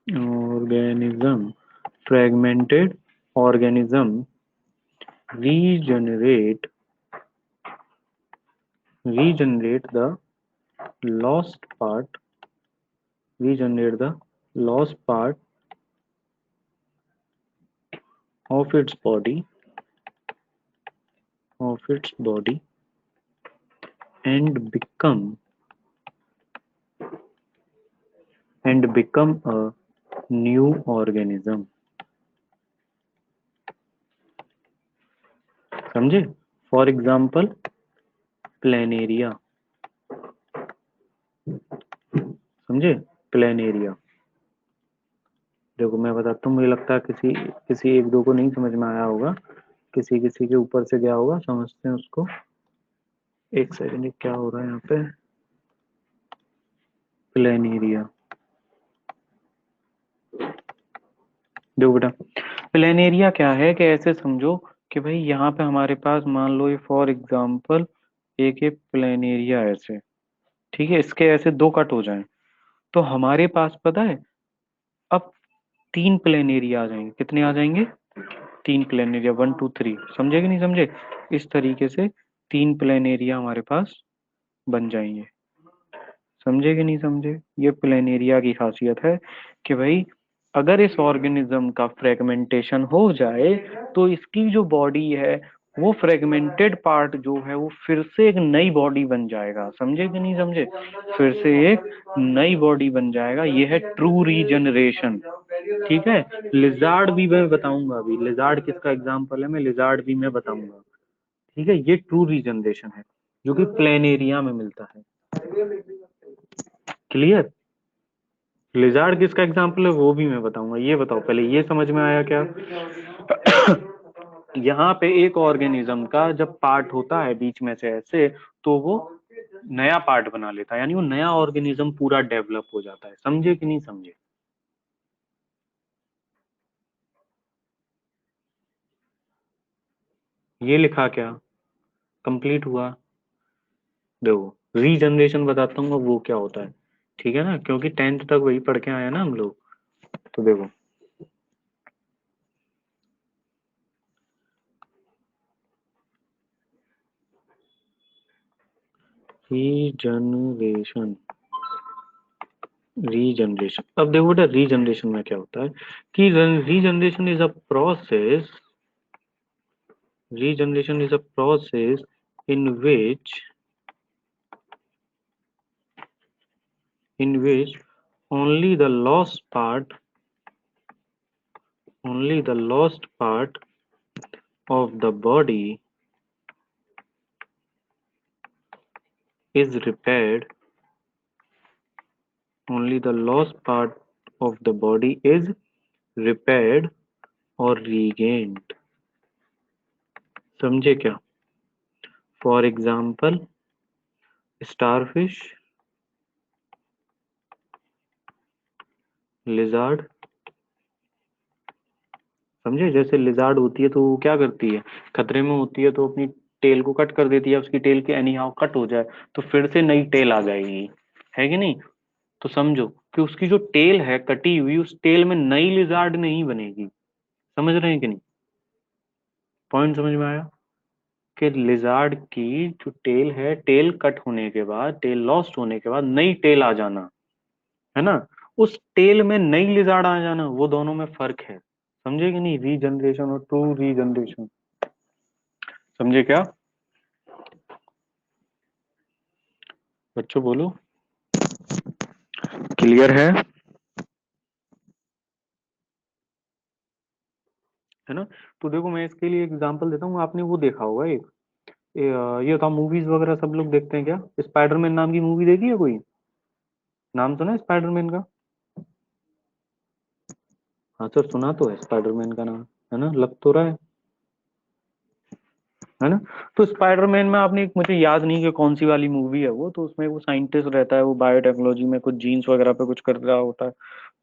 organism, fragmented organism regenerate, regenerate the lost part, regenerate the lost part of its body, of its body, and become a new organism. समझे? फॉर एग्जाम्पल प्लेनेरिया, समझे? प्लेनेरिया, देखो मैं बताता हूँ, मुझे लगता है किसी किसी एक दो को नहीं समझ में आया होगा, किसी किसी के ऊपर से गया होगा, समझते हैं उसको। एक सेकंड, क्या हो रहा है यहाँ पे? प्लेनेरिया, देखो बेटा, प्लेनेरिया क्या है कि ऐसे समझो कि भाई यहाँ पे हमारे पास मान लो ये फॉर एग्जांपल एक ये प्लेनेरिया ऐसे, ठीक है, इसके ऐसे दो कट हो जाएं, तो हमारे पास पता है अब तीन प्लेनेरिया आ जाएंगे। कितने आ जाएंगे? तीन प्लेनेरिया, 1 2 3, समझे कि नहीं समझे? इस तरीके से तीन प्लेनेरिया हमारे पास बन जाएंगे। समझे कि नहीं समझे? ये प्लेनेरिया की खासियत है कि भाई अगर इस ऑर्गेनिज्म का फ्रेगमेंटेशन हो जाए तो इसकी जो बॉडी है वो फ्रेगमेंटेड पार्ट जो है वो फिर से एक नई बॉडी बन जाएगा। समझे कि नहीं समझे? फिर से एक नई बॉडी बन जाएगा। ये है ट्रू रीजनरेशन। ठीक है, लिजार्ड भी मैं बताऊंगा अभी, लिजार्ड किसका एग्जाम्पल है, मैं लिजार्ड भी मैं बताऊंगा। ठीक है, ये ट्रू रीजनरेशन है जो कि प्लेनेरिया में मिलता है। क्लियर? लिजार्ड किसका एग्जाम्पल है वो भी मैं बताऊंगा। ये बताओ पहले, ये समझ में आया क्या? यहाँ पे एक ऑर्गेनिज्म का जब पार्ट होता है बीच में से ऐसे, तो वो नया पार्ट बना लेता है, यानी वो नया ऑर्गेनिज्म पूरा डेवलप हो जाता है। समझे कि नहीं समझे? ये लिखा क्या? कंप्लीट हुआ? देखो रीजनरेशन बताता हूँ वो क्या होता है, ठीक है ना, क्योंकि 10th तक वही पढ़ के आया ना हम लोग। तो देखो, रीजनरेशन, रीजनरेशन, अब देखो बेटा रीजनरेशन में क्या होता है कि regeneration is a process, regeneration is a process in which only the lost part only the lost part of the body is repaired, only the lost part of the body is repaired or regained. समझे क्या? For example starfish, lizard, समझे? जैसे lizard होती है तो वो क्या करती है, खतरे में होती है तो अपनी टेल को कट कर देती है, उसकी टेल के एनी हाउ कट हो जाए तो फिर से नई टेल आ जाएगी, है कि नहीं? तो समझो कि उसकी जो टेल है कटी हुई, उस टेल में नई लिजार्ड नहीं बनेगी। समझ रहे हैं कि नहीं? पॉइंट समझ में आया कि लिजार्ड की जो टेल है, टेल कट होने के बाद, टेल लॉस्ट होने के बाद नई टेल आ जाना, है ना, उस टेल में नई लिजार्ड आ जाना, वो दोनों में फर्क है। समझे कि नहीं? रीजनरेशन और ट्रू रीजनरेशन, समझे क्या बच्चों? बोलो, क्लियर है ना? तो देखो मैं इसके लिए एग्जांपल देता हूँ, आपने वो देखा होगा एक, ये था, मूवीज वगैरह सब लोग देखते हैं क्या? स्पाइडरमैन नाम की मूवी देखी है कोई? नाम सुना है स्पाइडरमैन का? हाँ सर, सुना तो है स्पाइडरमैन का नाम, है ना, लग तो रहा है ना? तो स्पाइडरमैन में आपने एक, मुझे याद नहीं कि कौन सी वाली मूवी है वो, तो उसमें वो साइंटिस्ट रहता है, वो बायोटेक्नोलॉजी में कुछ जीन्स वगैरह पे कुछ कर रहा होता है,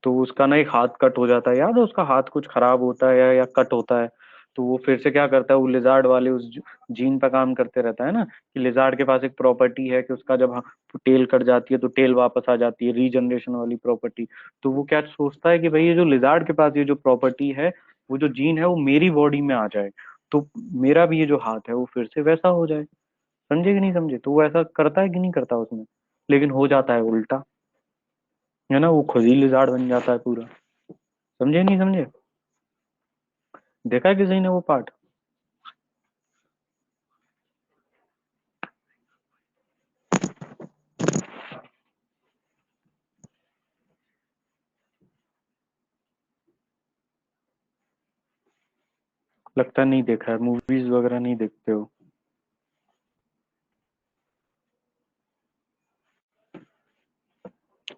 तो उसका ना एक हाथ कट हो जाता है, याद है? उसका हाथ कुछ खराब होता है या कट होता है, तो वो फिर से क्या करता है, वो लिजार्ड वाले उस जीन पर काम करते रहता है ना, कि लिजार्ड के पास एक प्रॉपर्टी है कि उसका जब टेल कट जाती है तो टेल वापस आ जाती है, रीजनरेशन वाली प्रॉपर्टी। तो वो क्या सोचता है कि भाई ये जो लिजार्ड के पास ये जो प्रॉपर्टी है, वो जो जीन है वो मेरी बॉडी में आ जाए, तो मेरा भी ये जो हाथ है वो फिर से वैसा हो जाए। समझे कि नहीं समझे? तो वो ऐसा करता है कि नहीं करता उसमें, लेकिन हो जाता है उल्टा, है ना, वो खुद ही लिजार्ड बन जाता है पूरा। समझे नहीं समझे? देखा है किसी ने वो पार्ट? लगता नहीं देखा है, मूवीज वगैरह नहीं देखते हो।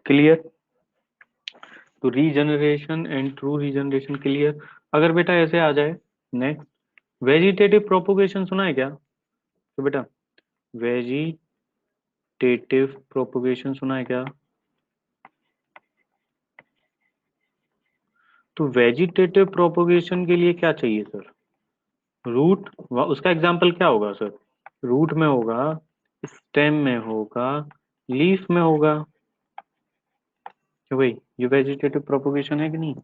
क्लियर? तो regeneration and true regeneration clear. अगर बेटा ऐसे आ जाए, नेक्स्ट, वेजिटेटिव प्रोपोगेशन सुना है क्या? तो बेटा वेजिटेटिव प्रोपोगेशन सुना है क्या? तो वेजिटेटिव प्रोपोगेशन के लिए क्या चाहिए सर? रूट, उसका एग्जाम्पल क्या होगा सर? रूट में होगा, स्टेम में होगा, लीफ में होगा, क्यों भाई? ये वेजिटेटिव प्रोपोगेशन है कि नहीं?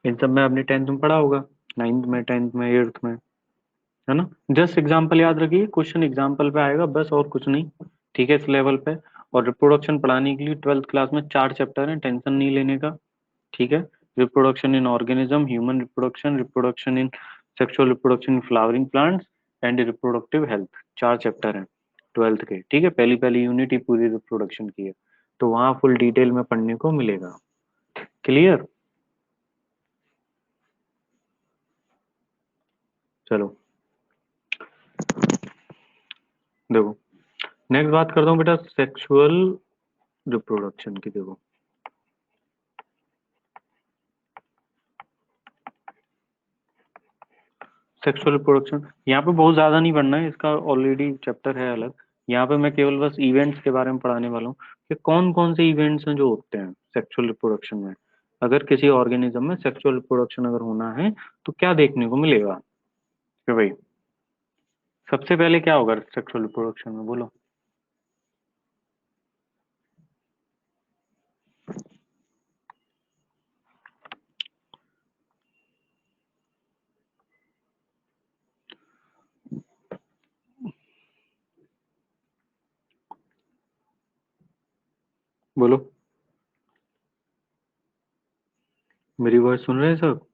इन सब में आपने टेंथ में पढ़ा होगा, नाइन्थ में, टेंथ में, एट्थ में, है ना? जस्ट एग्जाम्पल याद रखिए, क्वेश्चन एग्जाम्पल पे आएगा बस, और कुछ नहीं। ठीक है, इस लेवल पे। और रिप्रोडक्शन पढ़ाने के लिए ट्वेल्थ क्लास में 4 चैप्टर हैं, टेंशन नहीं लेने का। ठीक है, reproduction in organism, human reproduction, reproduction in sexual reproduction in flowering plants and reproductive health, 4 chapter हैं ट्वेल्थ के। ठीक है, पहली पहली यूनिट ही पूरी रिप्रोडक्शन की है, तो वहाँ फुल डिटेल में पढ़ने को मिलेगा। क्लियर? चलो देखो, नेक्स्ट बात करता हूँ बेटा सेक्सुअल रिप्रोडक्शन की। देखो सेक्सुअल रिप्रोडक्शन यहाँ पे बहुत ज्यादा नहीं पढ़ना है, इसका ऑलरेडी चैप्टर है अलग। यहाँ पे मैं केवल बस इवेंट्स के बारे में पढ़ाने वाला हूँ कि कौन कौन से इवेंट्स हैं जो होते हैं सेक्सुअल रिप्रोडक्शन में। अगर किसी ऑर्गेनिज्म में सेक्सुअल रिप्रोडक्शन अगर होना है तो क्या देखने को मिलेगा कि भाई सबसे पहले क्या होगा सेक्सुअल रिप्रोडक्शन में, बोलो? बोलो, मेरी वॉइस सुन रहे हैं सब?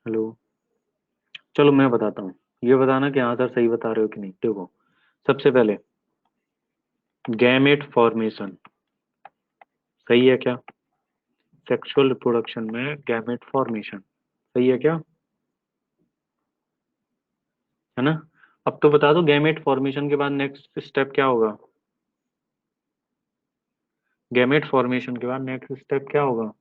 हेलो। चलो मैं बताता हूँ, ये बताना कि आंसर सही बता रहे हो कि नहीं। देखो, सबसे पहले गैमेट फॉर्मेशन सही है क्या? सेक्सुअल रिप्रोडक्शन में गैमेट फॉर्मेशन सही है क्या? है ना? अब तो बता दो, गैमेट फॉर्मेशन के बाद नेक्स्ट स्टेप क्या होगा? गैमेट फॉर्मेशन के बाद नेक्स्ट स्टेप क्या होगा?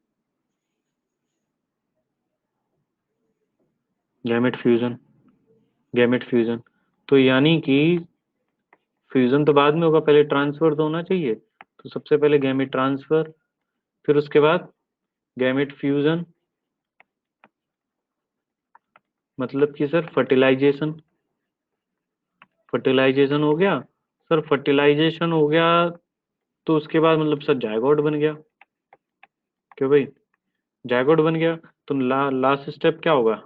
Gamete fusion. Gamete fusion. तो यानी कि फ्यूजन तो बाद में होगा, पहले ट्रांसफर तो होना चाहिए। तो सबसे पहले गैमेट ट्रांसफर, फिर उसके बाद गैमेट फ्यूजन, मतलब कि सर फर्टिलाइजेशन। फर्टिलाइजेशन हो गया। सर फर्टिलाइजेशन हो गया, तो उसके बाद मतलब सर जायगोट बन गया। क्यों भाई? जायगोट बन गया। तो लास्ट स्टेप क्या होगा?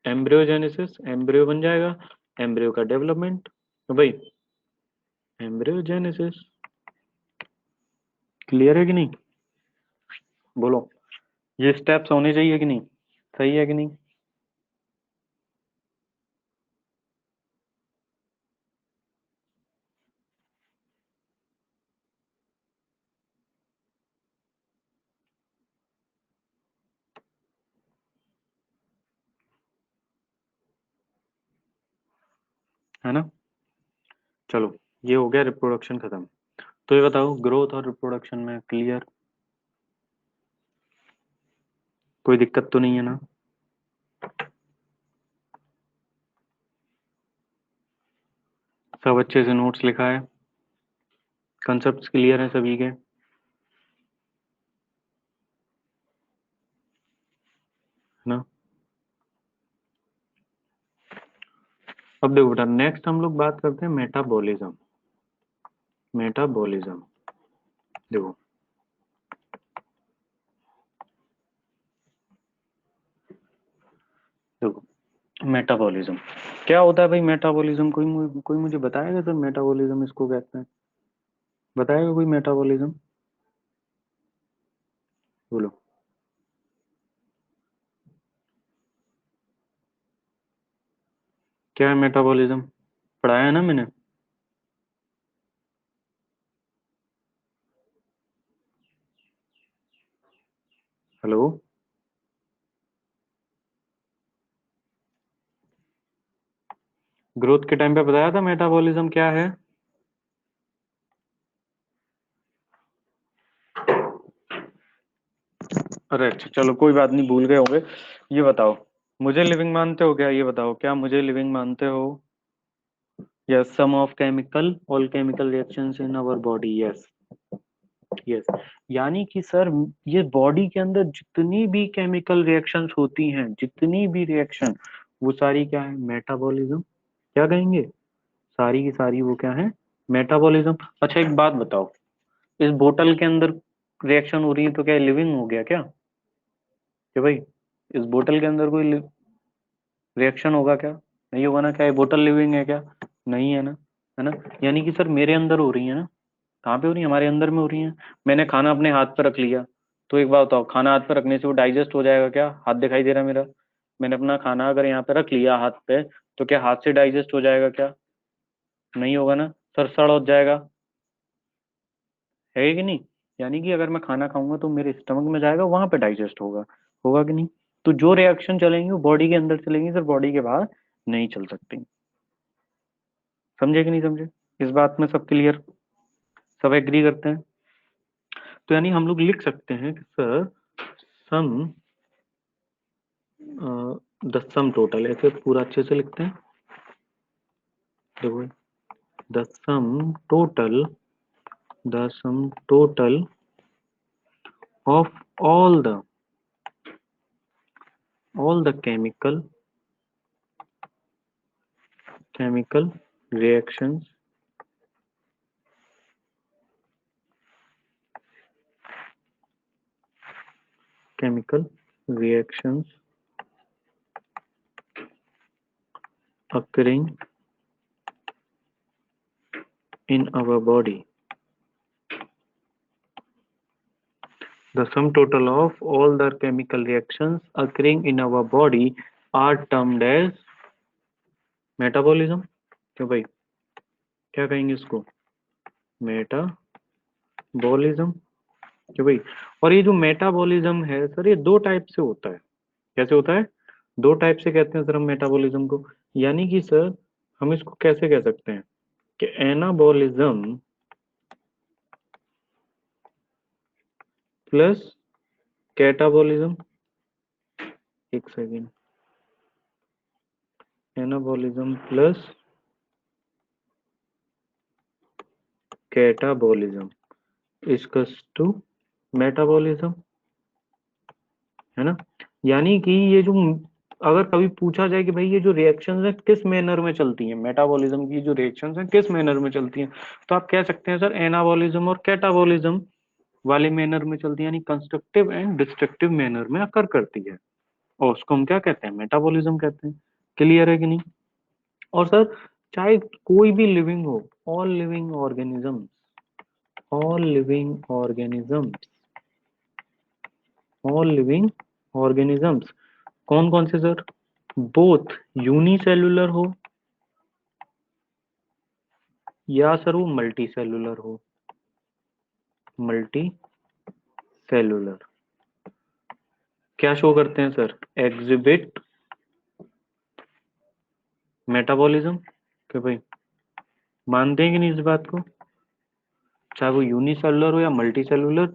एम्ब्रियोजेनेसिस, एम्ब्रियो बन जाएगा। एम्ब्रियो का डेवलपमेंट। तो भाई एम्ब्रियोजेनेसिस। क्लियर है कि नहीं? बोलो, ये स्टेप्स होने चाहिए कि नहीं? सही है कि नहीं? है ना? चलो, ये हो गया रिप्रोडक्शन खत्म। तो ये बताओ, ग्रोथ और रिप्रोडक्शन में क्लियर? कोई दिक्कत तो नहीं है ना? सब अच्छे से नोट्स लिखा है? कंसेप्ट क्लियर है सभी के? है ना? अब देखो बेटा, नेक्स्ट हम लोग बात करते हैं मेटाबॉलिज्म। मेटाबॉलिज्म। देखो, देखो मेटाबॉलिज्म क्या होता है भाई? मेटाबॉलिज्म कोई मुझे बताएगा सर, मेटाबॉलिज्म इसको कहते हैं? बताएगा कोई मेटाबॉलिज्म? बोलो। क्या है मेटाबॉलिज्म? पढ़ाया है ना मैंने? हेलो। ग्रोथ के टाइम पे बताया था मेटाबॉलिज्म क्या है? अरे अच्छा, चलो कोई बात नहीं, भूल गए होंगे। ये बताओ, मुझे लिविंग मानते हो क्या? ये बताओ, क्या मुझे लिविंग मानते हो? Yes, sum of chemical, all chemical reactions in our body. Yes. Yes. यानी कि सर, ये बॉडी के अंदर जितनी भी केमिकल रिएक्शंस होती हैं, जितनी भी रिएक्शन, वो सारी क्या है? मेटाबॉलिज्म। क्या कहेंगे? सारी की सारी वो क्या है? मेटाबॉलिज्म। अच्छा एक बात बताओ, इस बोतल के अंदर रिएक्शन हो रही है तो क्या लिविंग हो गया क्या? कि भाई इस बोतल के अंदर कोई रिएक्शन होगा क्या? नहीं होगा ना? क्या ये बोतल लिविंग है क्या? नहीं है ना? है ना? यानी कि सर मेरे अंदर हो रही है ना? कहाँ पे हो रही है? हमारे अंदर में हो रही है। मैंने खाना अपने हाथ पर रख लिया, तो एक बात बताओ, खाना हाथ पर रखने से वो डाइजेस्ट हो जाएगा क्या? हाथ दिखाई दे रहा है मेरा? मैंने अपना खाना अगर यहाँ पे रख लिया हाथ पे, तो क्या हाथ से डाइजेस्ट हो जाएगा क्या? नहीं होगा ना? सर सड़ हो जाएगा। है कि नहीं? यानी कि अगर मैं खाना खाऊंगा तो मेरे स्टमक में जाएगा, वहां पे डाइजेस्ट होगा। होगा कि नहीं? तो जो रिएक्शन चलेंगी वो बॉडी के अंदर चलेंगी सर, बॉडी के बाहर नहीं चल सकती। समझे कि नहीं समझे? इस बात में सब क्लियर? सब एग्री करते हैं? तो यानी हम लोग लिख सकते हैं कि sir sum, the sum total, ऐसे पूरा अच्छे से लिखते हैं। देखो, the sum total, the sum total of all the chemical reactions, chemical reactions occurring in our body. The sum total of all the chemical reactions occurring in our body are termed as metabolism. क्यों भाई, क्या कहेंगे इसको? Metabolism. क्यों भाई? और ये जो मेटाबॉलिज्म है सर, ये दो टाइप से होता है। कैसे होता है? दो टाइप से कहते हैं सर हम मेटाबॉलिज्म को। यानी कि सर हम इसको कैसे कह सकते हैं कि एनाबॉलिज्म प्लस कैटाबॉलिज्म। एक second, anabolism plus catabolism equals to metabolism, है ना। यानी कि ये जो, अगर कभी पूछा जाए कि भाई ये जो रिएक्शंस है किस मैनर में चलती हैं, मेटाबॉलिज्म की जो रिएक्शंस हैं किस मैनर में चलती हैं, तो आप कह सकते हैं सर एनाबॉलिज्म और कैटाबॉलिज्म वाले मैनर में चलती है, यानी कंस्ट्रक्टिव एंड डिस्ट्रक्टिव मैनर में अकर करती है, और उसको हम क्या कहते हैं? मेटाबॉलिज्म कहते हैं। क्लियर है कि नहीं? और सर चाहे कोई भी लिविंग हो, all living organism, all living organisms, all living organisms कौन कौन से सर? बोथ यूनिसेलुलर हो या सर वो मल्टी सेलुलर हो। मल्टी सेलुलर क्या शो करते हैं सर? Exhibit metabolism. कि भाई मानते हैं कि नहीं इस बात को? चाहे वो यूनिसेलुलर हो या मल्टी सेलुलर,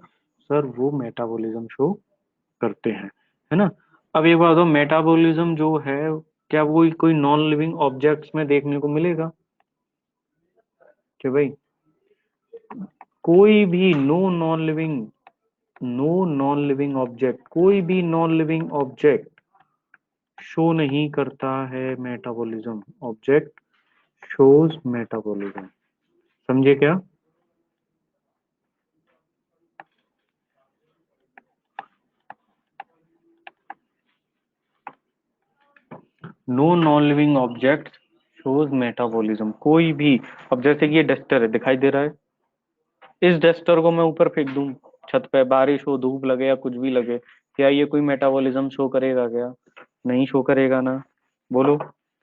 सर वो मेटाबॉलिज्म शो करते हैं, है ना। अब एक बात बताओ, मेटाबॉलिज्म जो है क्या वो कोई नॉन लिविंग ऑब्जेक्ट्स में देखने को मिलेगा? कि भाई कोई भी नॉन लिविंग ऑब्जेक्ट, कोई भी नॉन लिविंग ऑब्जेक्ट शो नहीं करता है मेटाबॉलिज्म। ऑब्जेक्ट शोज मेटाबॉलिज्म, समझे क्या? No non living object shows metabolism. कोई भी, अब जैसे कि ये डस्टर है, दिखाई दे रहा है, इस डस्टर को मैं ऊपर फेंक दूं छत पे, बारिश हो, धूप लगे या कुछ भी लगे, क्या ये कोई मेटाबॉलिज्म शो करेगा क्या? नहीं शो करेगा ना। बोलो,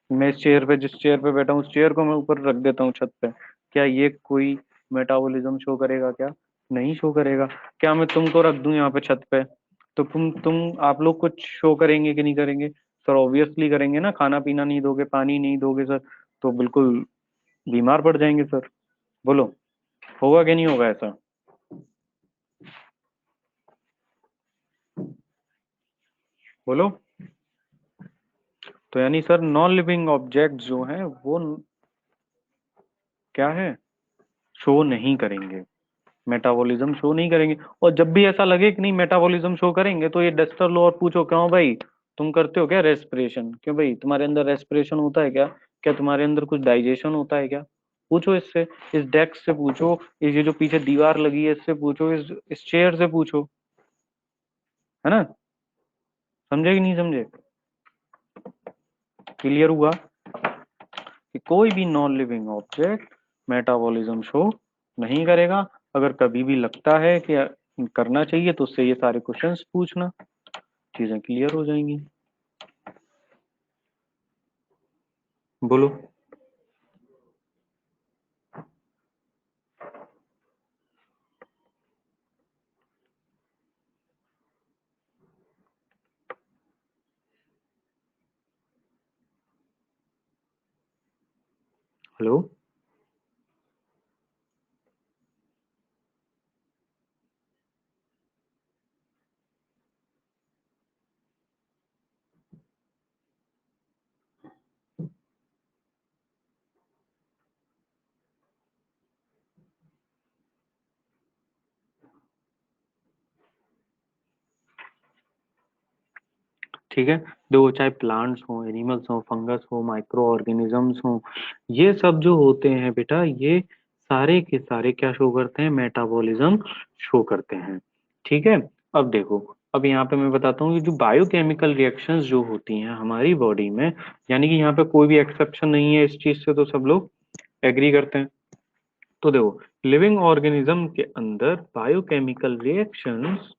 मैं इस चेयर पे, जिस चेयर पे बैठा हूँ, उस चेयर को मैं ऊपर रख देता हूँ छत पे, क्या ये कोई मेटाबॉलिज्म शो करेगा क्या? नहीं शो करेगा। क्या मैं तुमको रख दूं यहाँ पे छत पे, तो तुम आप लोग कुछ शो करेंगे कि नहीं करेंगे? सर ऑब्वियसली करेंगे ना। खाना पीना नहीं दोगे, पानी नहीं दोगे सर, तो बिल्कुल बीमार पड़ जाएंगे सर। बोलो, होगा कि नहीं होगा ऐसा? बोलो। तो यानी सर नॉन लिविंग ऑब्जेक्ट जो हैं वो क्या है? शो नहीं करेंगे, मेटाबॉलिज्म शो नहीं करेंगे। और जब भी ऐसा लगे कि नहीं मेटाबॉलिज्म शो करेंगे, तो ये डस्टर लो और पूछो, क्यों भाई तुम करते हो क्या रेस्पिरेशन? क्यों भाई तुम्हारे अंदर रेस्पिरेशन होता है क्या? क्या तुम्हारे अंदर कुछ डाइजेशन होता है क्या? पूछो इससे, इस डेस्क से पूछो, इस ये जो पीछे दीवार लगी है इससे पूछो, इस चेयर से पूछो, है ना। समझे कि नहीं समझे? क्लियर हुआ कि कोई भी non living object metabolism show नहीं करेगा। अगर कभी भी लगता है कि करना चाहिए तो उससे ये सारे क्वेश्चंस पूछना, चीजें क्लियर हो जाएंगी। बोलो। हेलो। ठीक है, देखो चाहे प्लांट्स हो, एनिमल्स हो, फंगस हो, माइक्रो ऑर्गेनिजम्स हो, ये सब जो होते हैं बेटा, ये सारे के सारे क्या शो करते हैं? मेटाबॉलिज्म शो करते हैं। ठीक है। अब देखो, अब यहाँ पे मैं बताता हूँ, ये जो बायोकेमिकल रिएक्शंस जो होती हैं हमारी बॉडी में, यानी कि यहाँ पे कोई भी एक्सेप्शन नहीं है इस चीज से, तो सब लोग एग्री करते हैं। तो देखो, लिविंग ऑर्गेनिज्म के अंदर biochemical reactions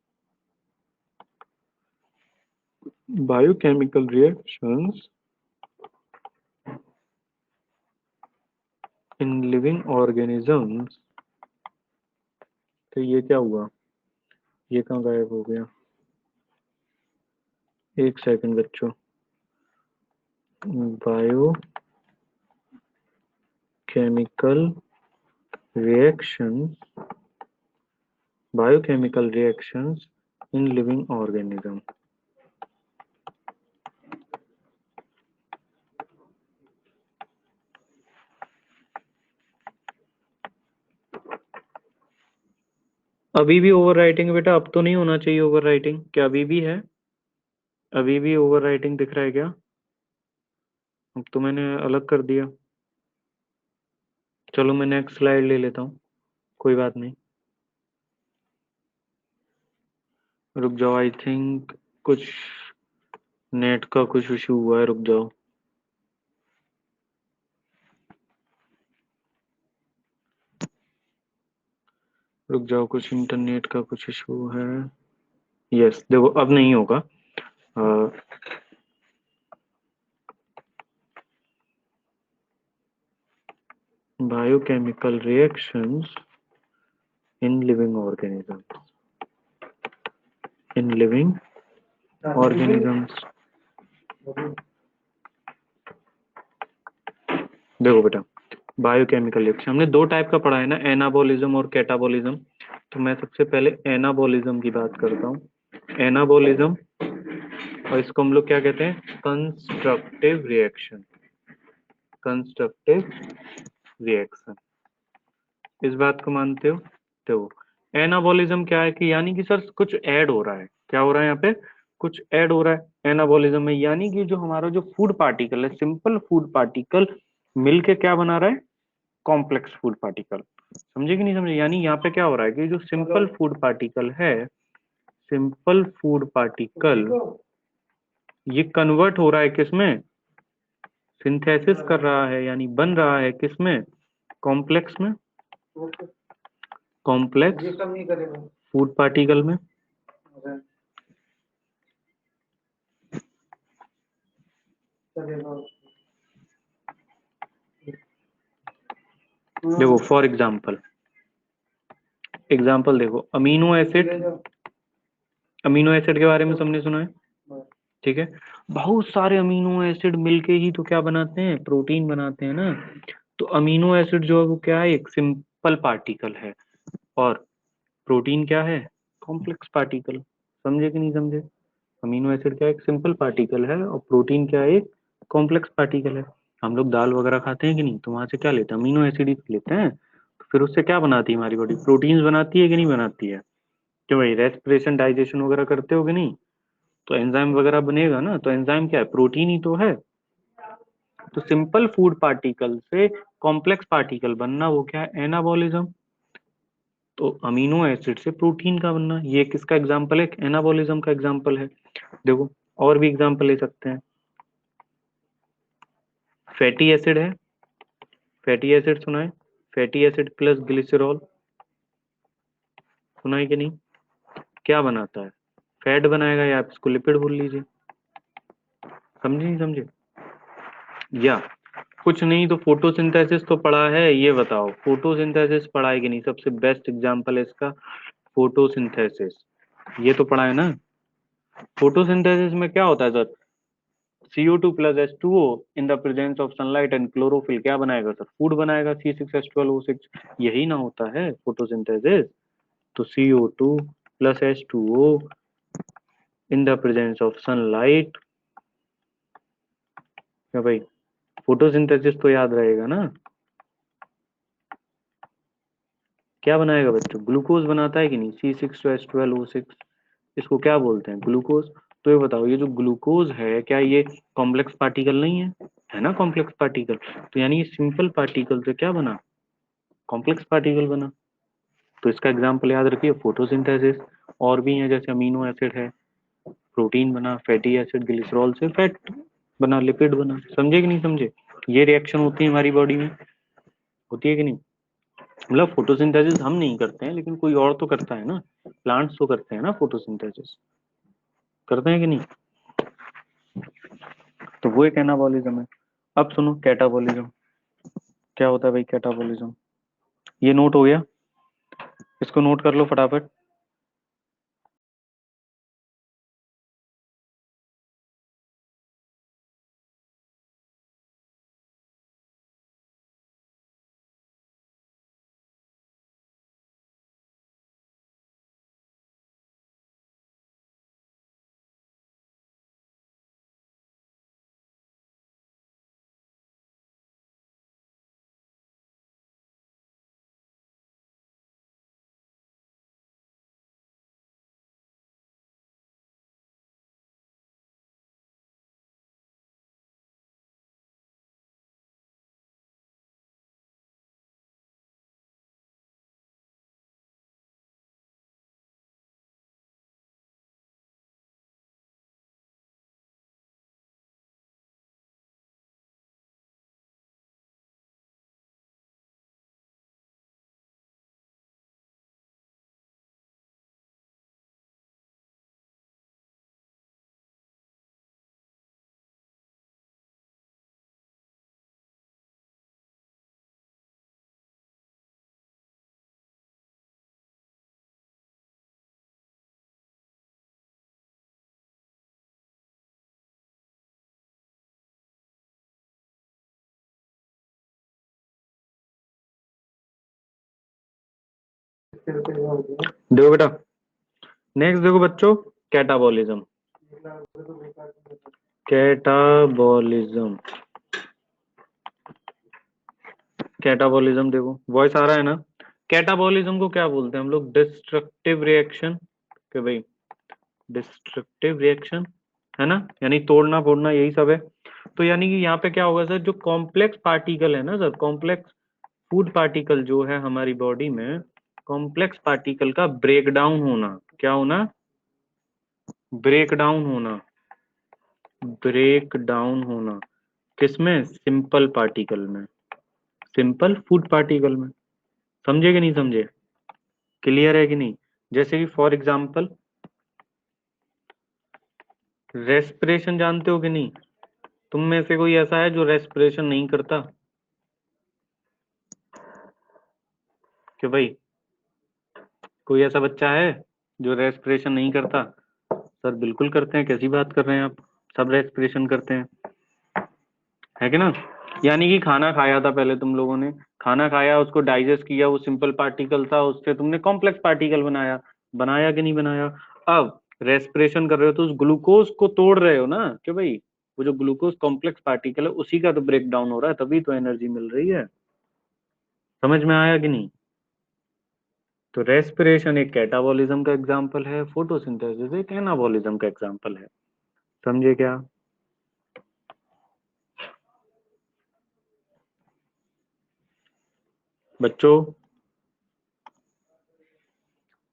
in living organisms, तो ये क्या हुआ, ये कहाँ गायब हो गया, एक सेकंड बच्चों। Biochemical reactions, biochemical reactions in living organism. अभी भी ओवर राइटिंग बेटा, अब तो नहीं होना चाहिए ओवर राइटिंग, क्या अभी भी है? अभी भी ओवर राइटिंग दिख रहा है क्या? अब तो मैंने अलग कर दिया। चलो मैं नेक्स्ट स्लाइड ले लेता हूँ, कोई बात नहीं, रुक जाओ, आई थिंक कुछ नेट का कुछ इशू हुआ है, रुक जाओ। रुक जाओ, कुछ इंटरनेट का कुछ इशू है। यस, देखो अब नहीं होगा। Biochemical reactions in living organisms, in living organisms. देखो बेटा, बायोकेमिकल रिएक्शन हमने दो टाइप का पढ़ा है ना, एनाबोलिज्म और कैटाबोलिज्म। तो मैं सबसे पहले एनाबोलिज्म की बात करता हूँ। एनाबोलिज्म, और इसको हम लोग क्या कहते हैं, कंस्ट्रक्टिव रिएक्शन। कंस्ट्रक्टिव रिएक्शन, इस बात को मानते हो? तो एनाबोलिज्म क्या है कि यानी कि सर कुछ ऐड हो रहा है, क्या हो रहा है यहाँ पे, कुछ ऐड हो रहा है एनाबोलिज्म में, यानी कि जो हमारा जो फूड पार्टिकल है, सिंपल फूड पार्टिकल मिलके क्या बना रहा है, कॉम्प्लेक्स फूड पार्टिकल। समझे कि नहीं समझे? यानी यहाँ पे क्या हो रहा है कि जो सिंपल फूड पार्टिकल है, सिंपल फूड पार्टिकल ये कन्वर्ट हो रहा है किसमें, सिंथेसिस कर रहा है, यानी बन रहा है किसमें, कॉम्प्लेक्स में, कॉम्प्लेक्स फूड पार्टिकल में। देखो फॉर एग्जांपल, एग्जांपल देखो, अमीनो एसिड, अमीनो एसिड के बारे में सबने सुना है, ठीक है? बहुत सारे अमीनो एसिड मिलके ही तो क्या बनाते हैं, प्रोटीन बनाते हैं ना। तो अमीनो एसिड जो है वो क्या है, एक सिंपल पार्टिकल है, और प्रोटीन क्या है, कॉम्प्लेक्स पार्टिकल। समझे कि नहीं समझे? अमीनो एसिड क्या है, एक सिंपल पार्टिकल है, और प्रोटीन क्या है, एक कॉम्प्लेक्स पार्टिकल है। हम लोग दाल वगैरह खाते हैं कि नहीं, तो वहां से क्या लेते हैं, अमीनो एसिड ही तो लेते हैं। तो फिर उससे क्या बनाती है हमारी बॉडी, प्रोटीन्स बनाती है कि नहीं बनाती है? क्यों भाई, रेस्पिरेशन डाइजेशन वगैरह करते हो कि नहीं? तो एंजाइम वगैरह बनेगा ना, तो एंजाइम क्या है, प्रोटीन ही तो है। तो सिंपल फूड पार्टिकल से कॉम्प्लेक्स पार्टिकल बनना, वो क्या है, एनाबॉलिज्म। तो अमीनो एसिड से प्रोटीन का बनना, ये किसका एग्जाम्पल है, एनाबॉलिज्म का एग्जाम्पल है। देखो और भी एग्जाम्पल ले सकते हैं, फैटी एसिड है, फैटी एसिड सुना है, फैटी एसिड प्लस ग्लिसरॉल, सुना है कि नहीं? क्या बनाता है, फैट बनाएगा, या आप इसको लिपिड बोल लीजिए। समझे नहीं समझे? या कुछ नहीं तो फोटोसिंथेसिस तो पढ़ा है, ये बताओ फोटोसिंथेसिस पढ़ा है कि नहीं? सबसे बेस्ट एग्जांपल है इसका फोटोसिंथेसिस, ये तो पढ़ा है ना। फोटोसिंथेसिस में क्या होता है sir, CO2 plus H2O in the presence of sunlight and chlorophyll क्या बनाएगा सर, फूड बनाएगा, C6H12O6, यही ना होता है फोटोसिंथेसिस। तो CO2 plus H2O in the presence of sunlight, क्या भाई, फोटोसिंथेसिस तो याद रहेगा ना, क्या बनाएगा बच्चों, ग्लूकोज बनाता है कि नहीं, C6H12O6, इसको क्या बोलते हैं, ग्लूकोज। तो ये बताओ, ये जो ग्लूकोज है क्या ये कॉम्प्लेक्स पार्टिकल नहीं है, है ना कॉम्प्लेक्स पार्टिकल। तो यानी ये सिंपल पार्टिकल से क्या बना, कॉम्प्लेक्स पार्टिकल बना। तो इसका एग्जाम्पल याद रखिए फोटोसिंथेसिस। और भी है, जैसे अमीनो एसिड है, प्रोटीन बना, फैटी एसिड ग्लिसरॉल से फैट बना, लिपिड बना। समझे कि नहीं समझे? ये रिएक्शन होती है हमारी बॉडी में, होती है कि नहीं? मतलब फोटोसिंथेसिस हम नहीं करते हैं, लेकिन कोई और तो करता है ना, प्लांट्स तो करते हैं ना फोटोसिंथेसिस, करते हैं कि नहीं? तो वो एक एनाबॉलिज्म है। अब सुनो कैटाबॉलिज्म क्या होता है भाई। कैटाबॉलिज्म ये नोट हो गया, इसको नोट कर लो फटाफट। देखो बेटा, नेक्स्ट देखो बच्चों, कैटाबॉलिज्म। कैटाबॉलिज्म, कैटाबॉलिज्म देखो, वॉइस आ रहा है ना? कैटाबॉलिज्म को क्या बोलते हैं हम लोग? Destructive reaction. कि भाई डिस्ट्रक्टिव रिएक्शन है ना, यानी तोड़ना फोड़ना, यही सब है। तो यानी कि यहाँ पे क्या होगा सर, जो कॉम्प्लेक्स पार्टिकल है ना सर, कॉम्प्लेक्स फूड पार्टिकल जो है हमारी बॉडी में, कॉम्प्लेक्स पार्टिकल का ब्रेक डाउन होना। क्या होना? ब्रेक डाउन होना। ब्रेक डाउन होना किसमें? सिंपल पार्टिकल में, सिंपल फूड पार्टिकल में। समझे कि नहीं समझे? क्लियर है कि नहीं? जैसे कि फॉर एग्जांपल रेस्पिरेशन जानते हो कि नहीं? तुम में से कोई ऐसा है जो रेस्पिरेशन नहीं करता? कि भाई कोई ऐसा बच्चा है जो रेस्पिरेशन नहीं करता? सर बिल्कुल करते हैं, कैसी बात कर रहे हैं आप, सब रेस्पिरेशन करते हैं, है कि ना? यानी कि खाना खाया था पहले तुम लोगों ने, खाना खाया, उसको डाइजेस्ट किया, वो सिंपल पार्टिकल था, उससे तुमने कॉम्प्लेक्स पार्टिकल बनाया, बनाया कि नहीं बनाया? अब रेस्पिरेशन कर रहे हो तो उस ग्लूकोज को तोड़ रहे हो ना, कि भाई वो जो ग्लूकोज कॉम्प्लेक्स पार्टिकल है उसी का तो ब्रेक डाउन हो रहा है, तभी तो एनर्जी मिल रही है। समझ में आया कि नहीं? तो रेस्पिरेशन एक कैटाबॉलिज्म का एग्जाम्पल है, फोटोसिंथेसिस एक एनाबॉलिज्म का एग्जाम्पल है। समझे क्या बच्चों?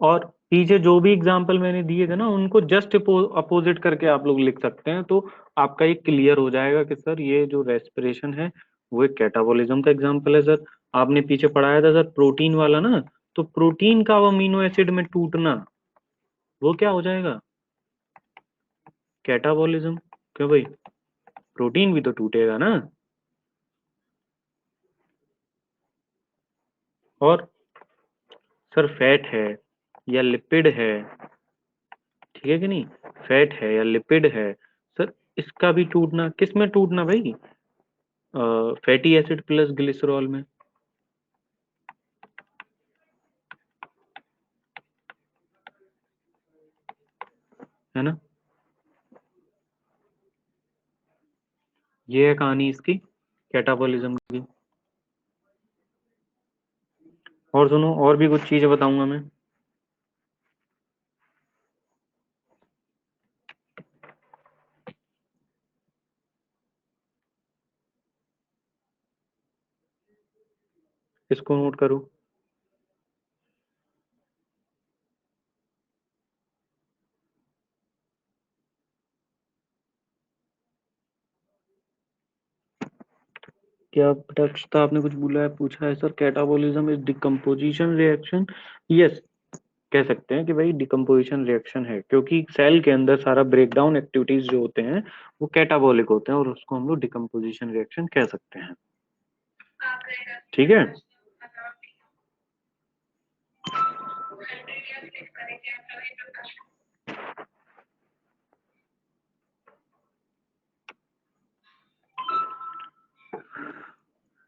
और पीछे जो भी एग्जाम्पल मैंने दिए थे ना, उनको जस्ट अपोजिट करके आप लोग लिख सकते हैं, तो आपका ये क्लियर हो जाएगा कि सर ये जो रेस्पिरेशन है वो एक कैटाबॉलिज्म का एग्जाम्पल है सर। आपने पीछे पढ़ाया था सर प्रोटीन वाला ना, तो प्रोटीन का अमीनो एसिड में टूटना, वो क्या हो जाएगा? कैटाबॉलिज्म। क्यों भाई, प्रोटीन भी तो टूटेगा ना। और सर फैट है या लिपिड है, ठीक है कि नहीं? फैट है या लिपिड है सर, इसका भी टूटना, किस में टूटना भाई? फैटी एसिड प्लस ग्लिसरॉल में, है ना? ये है कहानी इसकी, कैटाबॉलिज्म की। और सुनो, और भी कुछ चीजें बताऊंगा मैं। इसको नोट करो। क्या बेटा आपने कुछ बोला है, पूछा है sir, catabolism is decomposition reaction. Yes, कह सकते हैं कि भाई डिकम्पोजिशन रिएक्शन है, क्योंकि सेल के अंदर सारा ब्रेकडाउन एक्टिविटीज जो होते हैं वो कैटाबोलिक होते हैं, और उसको हम लोग डिकम्पोजिशन रिएक्शन कह सकते हैं। ठीक है।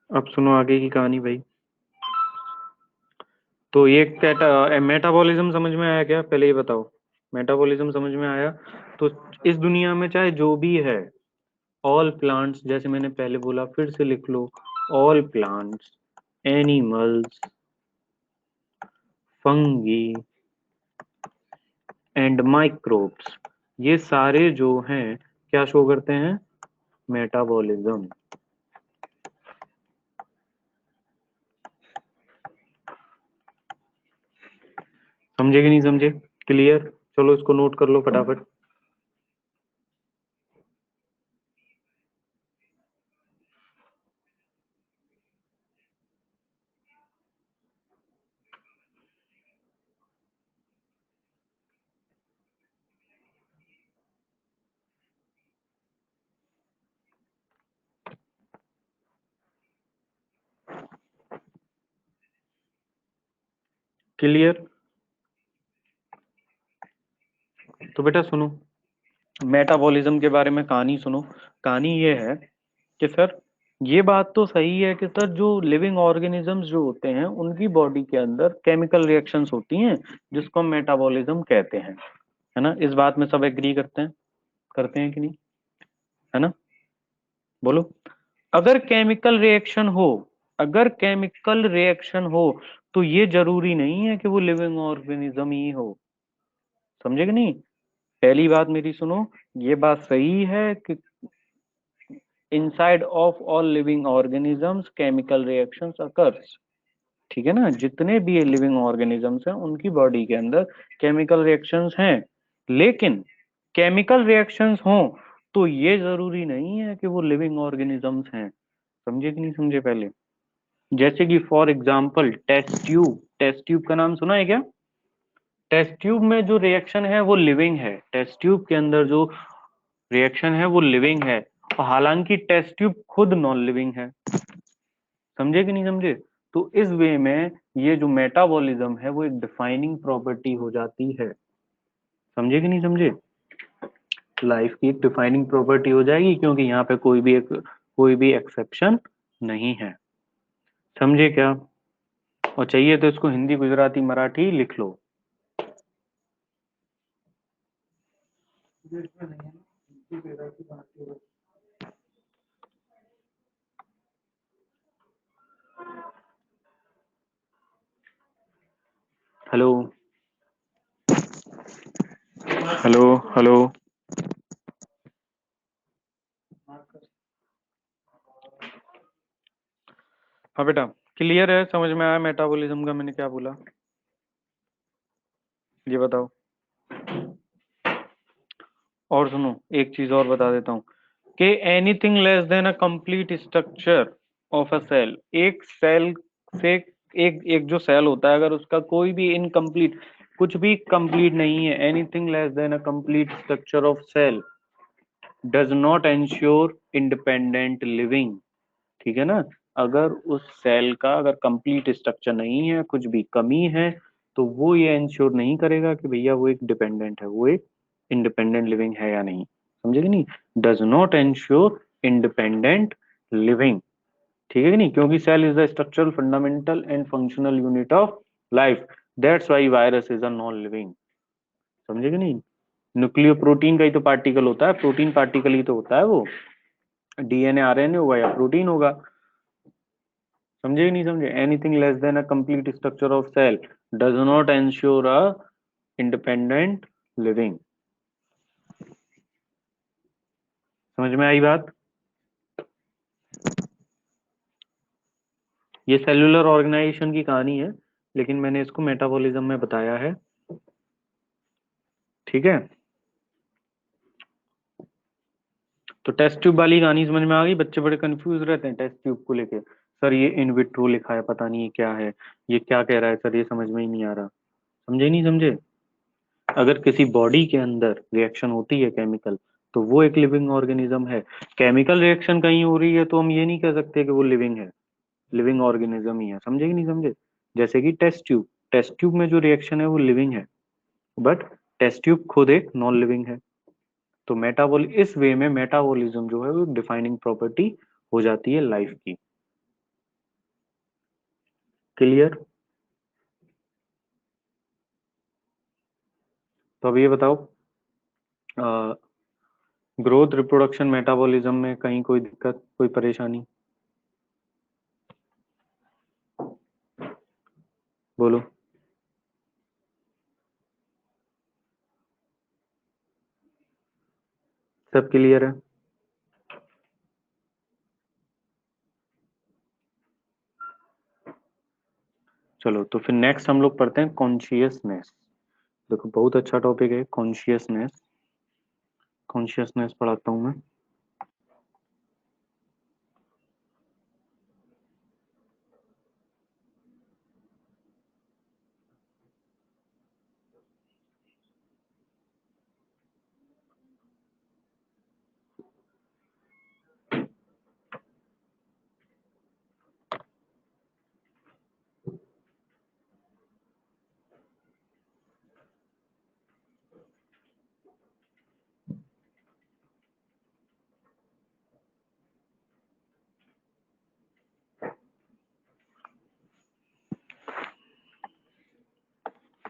अब सुनो आगे की कहानी भाई। तो ये मेटाबॉलिज्म समझ में आया क्या, पहले ये बताओ। मेटाबॉलिज्म समझ में आया। तो इस दुनिया में चाहे जो भी है, ऑल प्लांट्स, जैसे मैंने पहले बोला, फिर से लिख लो, all plants, animals, fungi and microbes, ये सारे जो हैं क्या शो करते हैं, मेटाबॉलिज्म। समझे कि नहीं समझे, क्लियर। चलो इसको नोट कर लो फटाफट। क्लियर। तो बेटा सुनो, मेटाबॉलिज्म के बारे में कहानी सुनो। कहानी ये है कि सर, ये बात तो सही है कि सर जो लिविंग ऑर्गेनिजम्स जो होते हैं उनकी बॉडी के अंदर केमिकल रिएक्शंस होती हैं, जिसको हम मेटाबॉलिज्म कहते हैं, है ना। इस बात में सब एग्री करते हैं कि नहीं, है ना। बोलो। अगर केमिकल रिएक्शन हो, अगर केमिकल रिएक्शन हो, तो ये जरूरी नहीं है कि वो लिविंग ऑर्गेनिज्म ही हो। समझे कि नहीं। पहली बात मेरी सुनो, ये बात सही है कि inside of all living organisms chemical reactions occurs. ठीक है ना, जितने भी लिविंग ऑर्गेनिजम्स हैं उनकी बॉडी के अंदर केमिकल रिएक्शंस हैं, लेकिन केमिकल रिएक्शंस हों तो ये जरूरी नहीं है कि वो लिविंग ऑर्गेनिजम्स हैं। समझे कि नहीं समझे पहले। जैसे कि फॉर एग्जांपल टेस्ट ट्यूब का नाम सुना है क्या। टेस्ट ट्यूब में जो रिएक्शन है वो लिविंग है, टेस्ट ट्यूब के अंदर जो रिएक्शन है वो लिविंग है, और हालांकि टेस्ट ट्यूब खुद नॉन लिविंग है। समझे कि नहीं समझे। तो इस वे में ये जो मेटाबॉलिज्म है वो एक डिफाइनिंग प्रॉपर्टी हो जाती है। समझे कि नहीं समझे। लाइफ की एक डिफाइनिंग प्रॉपर्टी हो जाएगी, क्योंकि यहाँ पे कोई भी एक्सेप्शन नहीं है। समझे क्या। और चाहिए तो इसको हिंदी गुजराती मराठी लिख लो। इसमें नहीं है ना, इसी तरह की बात है। Hello hello hello. हाँ बेटा, क्लियर है, समझ में आया मेटाबॉलिज्म का मैंने क्या बोला, ये बताओ। और सुनो, एक चीज और बता देता हूँ कि anything less than a complete structure of a cell, एक सेल से, एक एक जो सेल होता है अगर उसका कोई भी इनकम्प्लीट, कुछ भी कंप्लीट नहीं है, anything less than a complete structure of cell does not ensure independent living. ठीक है ना। अगर उस सेल का अगर कंप्लीट स्ट्रक्चर नहीं है, कुछ भी कमी है, तो वो ये इंश्योर नहीं करेगा कि भैया वो एक डिपेंडेंट है, वो एक इंडिपेंडेंट लिविंग है या नहीं। समझे कि नहीं। Does not ensure independent living. ठीक है कि नहीं, क्योंकि cell is the structural fundamental and functional unit of life, that's why virus is a non living. समझे कि नहीं। न्यूक्लियो प्रोटीन का ही तो पार्टिकल होता है, प्रोटीन पार्टिकल ही तो होता है वो, डीएनए आरएनए होगा या प्रोटीन होगा। समझे कि नहीं समझे। Anything less than a complete structure of cell does not ensure a independent living. समझ में आई बात। ये सेल्यूलर ऑर्गेनाइजेशन की कहानी है, लेकिन मैंने इसको मेटाबॉलिज्म में बताया है। ठीक है। तो टेस्ट ट्यूब वाली कहानी समझ में आ गई। बच्चे बड़े कंफ्यूज रहते हैं टेस्ट ट्यूब को लेके, सर ये इन विट्रो लिखा है, पता नहीं ये क्या है, ये क्या कह रहा है सर, ये समझ में ही नहीं आ रहा। समझे नहीं समझे? अगर किसी बॉडी के अंदर रिएक्शन होती है केमिकल, तो वो एक लिविंग ऑर्गेनिज्म है। केमिकल रिएक्शन कहीं हो रही है तो हम ये नहीं कह सकते कि वो लिविंग है, लिविंग ऑर्गेनिज्म ही है। समझे कि नहीं समझे? जैसे कि टेस्ट ट्यूब में जो रिएक्शन है वो लिविंग है, बट टेस्ट ट्यूब खुद एक नॉन लिविंग है। तो मेटाबॉल इस वे में मेटाबॉलिज्म जो है वो डिफाइनिंग प्रॉपर्टी हो जाती है लाइफ की। क्लियर? तो अब ये बताओ, ग्रोथ, रिप्रोडक्शन, मेटाबॉलिज्म में कहीं कोई दिक्कत, कोई परेशानी? बोलो। सब क्लियर है? चलो तो फिर नेक्स्ट हम लोग पढ़ते हैं कॉन्शियसनेस। देखो बहुत अच्छा टॉपिक है कॉन्शियसनेस। कॉन्शियसनेस पढ़ाता हूँ मैं।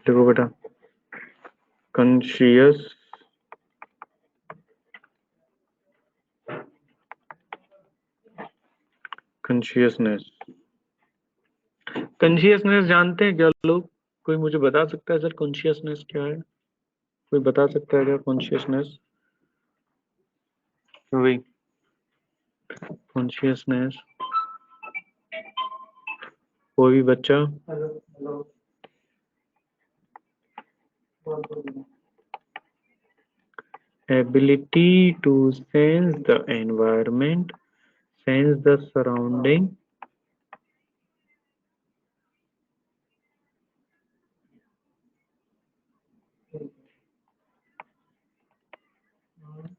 देखो बेटा, कॉन्शियस कॉन्शियसनेस कॉन्शियसनेस जानते हैं क्या लोग? कोई मुझे बता सकता है सर कॉन्शियसनेस क्या है? कोई बता सकता है क्या कॉन्शियसनेस? वही कॉन्शियसनेस, कोई भी बच्चा? Hello hello ability to sense the environment, sense the surrounding,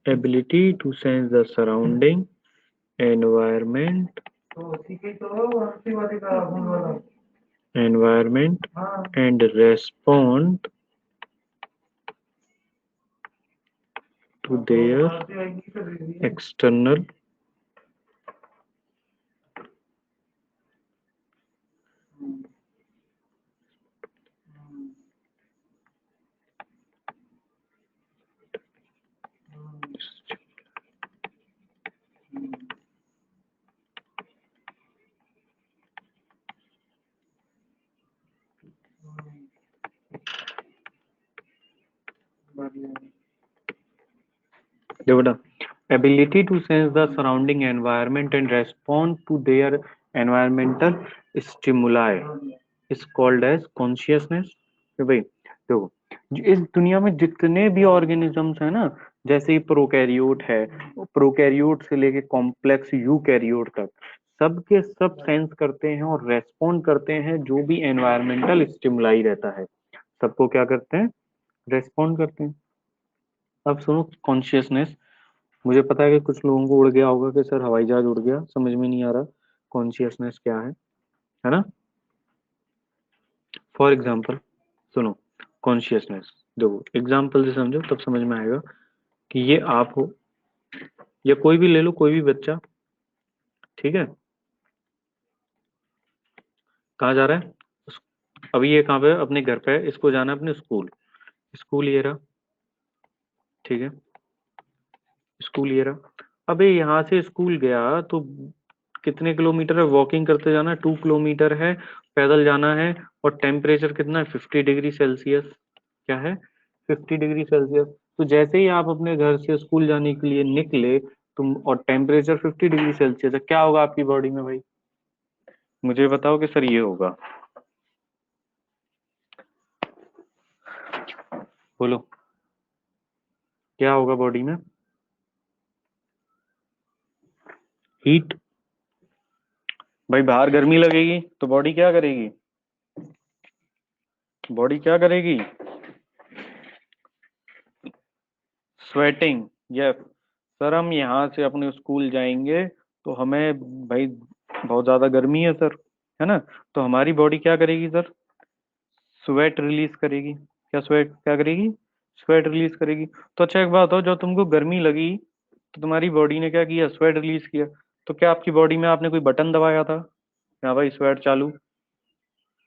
ability to sense the surrounding environment, तो ठीक है, तो अच्छी बात है का फोन वाला। environment हाँ and respond to their बातें आएंगी तो दीजिए। external देखो बेटा, ability to sense the surrounding environment and respond to their environmental stimuli is called as consciousness। तो भाई देखो, इस दुनिया में जितने भी ऑर्गेनिजम्स है ना, जैसे ही प्रोकैरियोट है, प्रोकैरियोट से लेके कॉम्प्लेक्स यूकैरियोट तक, सब के सब सेंस करते हैं और रेस्पॉन्ड करते हैं जो भी एनवायरमेंटल स्टिमुलाई रहता है, सबको क्या करते हैं? रेस्पॉन्ड करते हैं। अब सुनो कॉन्शियसनेस। मुझे पता है कि कुछ लोगों को उड़ गया होगा कि सर हवाई जहाज उड़ गया, समझ में नहीं आ रहा कॉन्शियसनेस क्या है ना? फॉर एग्जाम्पल सुनो, कॉन्शियसनेस देखो एग्जाम्पल से समझो तब समझ में आएगा कि ये आप हो या कोई भी ले लो, कोई भी बच्चा, ठीक है? कहाँ जा रहा है? अभी ये कहाँ पे है? अपने घर पे है, इसको जाना है अपने स्कूल। स्कूल ये रहा, ठीक है? स्कूल ये रहा। अबे यहाँ से स्कूल गया तो कितने किलोमीटर है? वॉकिंग करते जाना है 2 किलोमीटर है, पैदल जाना है। और टेम्परेचर कितना है? 50 डिग्री सेल्सियस। क्या है? 50 डिग्री सेल्सियस। तो जैसे ही आप अपने घर से स्कूल जाने के लिए निकले, तुम और टेम्परेचर 50 डिग्री सेल्सियस है, क्या होगा आपकी बॉडी में भाई? मुझे बताओ कि सर ये होगा। बोलो क्या होगा बॉडी में? हीट। भाई बाहर गर्मी लगेगी तो बॉडी क्या करेगी? बॉडी क्या करेगी? स्वेटिंग। यस सर, हम यहाँ से अपने स्कूल जाएंगे तो हमें भाई बहुत ज्यादा गर्मी है सर, है ना? तो हमारी बॉडी क्या करेगी सर? स्वेट रिलीज करेगी। क्या स्वेट क्या करेगी? स्वेट रिलीज करेगी। तो अच्छा एक बात हो, जब तुमको गर्मी लगी तो तुम्हारी बॉडी ने क्या किया? स्वेट रिलीज किया। तो क्या आपकी बॉडी में आपने कोई बटन दबाया था? हाँ भाई स्वेट चालू।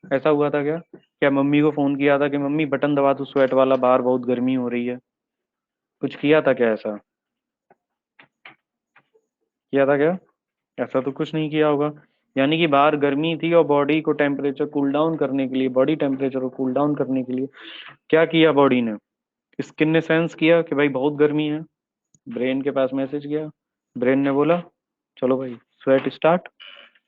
ऐसा हुआ था क्या? क्या मम्मी को फोन किया था कि मम्मी बटन दबा दो स्वेट वाला, बाहर बहुत गर्मी हो रही है? कुछ किया था क्या ऐसा? किया था क्या? ऐसा तो कुछ नहीं किया होगा। यानी कि बाहर गर्मी थी और बॉडी को टेम्परेचर कूल डाउन करने के लिए, बॉडी टेम्परेचर को कूल डाउन करने के लिए क्या किया बॉडी ने? स्किन ने सेंस किया कि भाई बहुत गर्मी है, ब्रेन के पास मैसेज गया, ब्रेन ने बोला चलो भाई स्वेट स्टार्ट।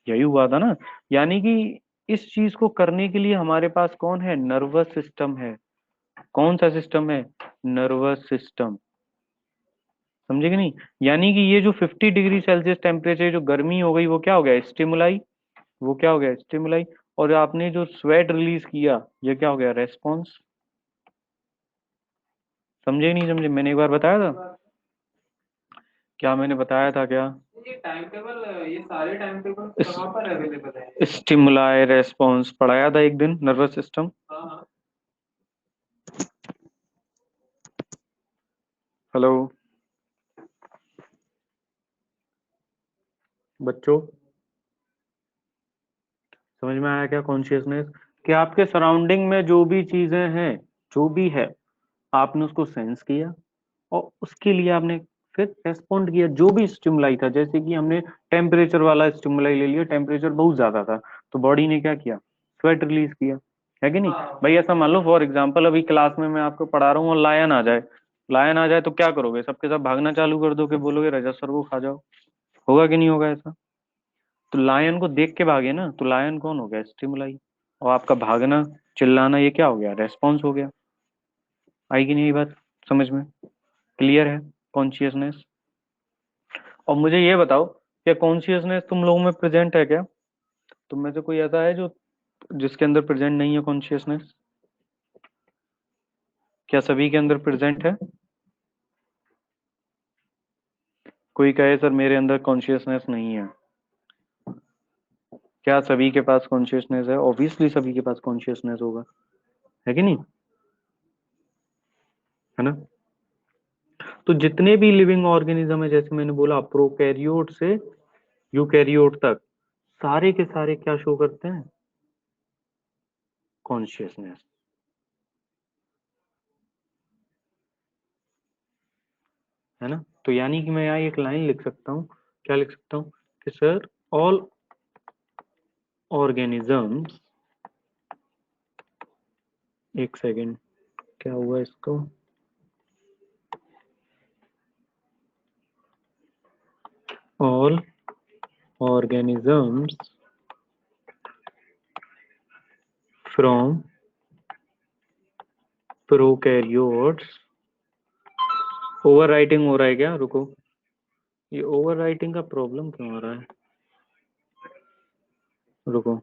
यही हुआ था ना। यानी कि इस चीज को करने के लिए हमारे पास कौन है? नर्वस सिस्टम है। कौन सा सिस्टम है? Nervous system. समझे कि नहीं? यानी कि ये जो 50 डिग्री सेल्सियस टेम्परेचर जो गर्मी हो गई, वो क्या हो गया? स्टिमुलाई। वो क्या हो गया? स्टिमुलाई। और आपने जो स्वेट रिलीज किया, ये क्या हो गया? रेस्पॉन्स। समझे नहीं समझे? मैंने एक बार बताया था। क्या मैंने बताया था क्या? ये टाइम टेबल, ये सारे टाइम टेबल कहाँ पर अवेलेबल है? स्टिमुलाई रेस्पॉन्स पढ़ाया था एक दिन, नर्वस सिस्टम। हाँ हाँ। हेलो बच्चों, समझ में आया क्या कॉन्शियसनेस? कि आपके सराउंडिंग में जो भी चीजें हैं, जो भी है, आपने उसको सेंस किया और उसके लिए आपने फिर रेस्पॉन्ड किया। जो भी स्टिमुलाई था, जैसे कि हमने टेम्परेचर वाला स्टिमुलाई ले लिया, टेम्परेचर बहुत ज्यादा था तो बॉडी ने क्या किया? स्वेट रिलीज किया। है कि नहीं? हाँ। भाई ऐसा मान लो फॉर एग्जाम्पल अभी क्लास में मैं आपको पढ़ा रहा हूँ और लायन आ जाए। लायन आ जाए तो क्या करोगे? सबके सब भागना चालू कर दोगे, बोलोगे रजत सर को खा जाओ। होगा कि नहीं होगा ऐसा? तो लायन को देख के भागे ना, तो लायन कौन हो गया? स्टिमुलाई। और आपका भागना, चिल्लाना, ये क्या हो गया? रेस्पॉन्स हो गया। आई कि नहीं ये बात समझ में? क्लियर है कॉन्शियसनेस? और मुझे ये बताओ, क्या कॉन्शियसनेस तुम लोगों में प्रेजेंट है क्या? तुम में से कोई ऐसा है जो जिसके अंदर प्रेजेंट नहीं है कॉन्शियसनेस? क्या सभी के अंदर प्रेजेंट है? कोई कहे सर मेरे अंदर कॉन्शियसनेस नहीं है। क्या सभी के पास कॉन्शियसनेस है? ऑब्वियसली सभी के पास कॉन्शियसनेस होगा। है कि नहीं? है ना? तो जितने भी लिविंग ऑर्गेनिज्म है, जैसे मैंने बोला प्रोकैरियोट से यूकैरियोट तक, सारे के सारे क्या शो करते हैं? कॉन्शियसनेस। है ना? तो यानी कि मैं यहाँ एक लाइन लिख सकता हूँ। क्या लिख सकता हूँ? कि सर ऑल ऑर्गेनिजम्स, एक सेकेंड, क्या हुआ इसको? All organisms from prokaryotes. Over writing हो रहा है क्या? रुको, ये ओवर राइटिंग का प्रॉब्लम क्यों आ रहा है? रुको।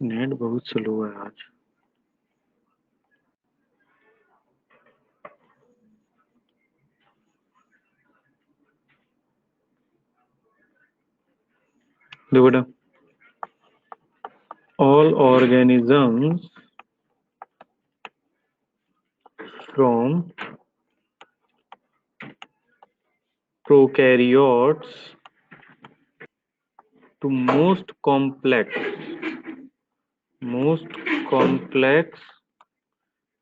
नेट बहुत स्लो है आज। देखो बेटा, all organisms from prokaryotes to most complex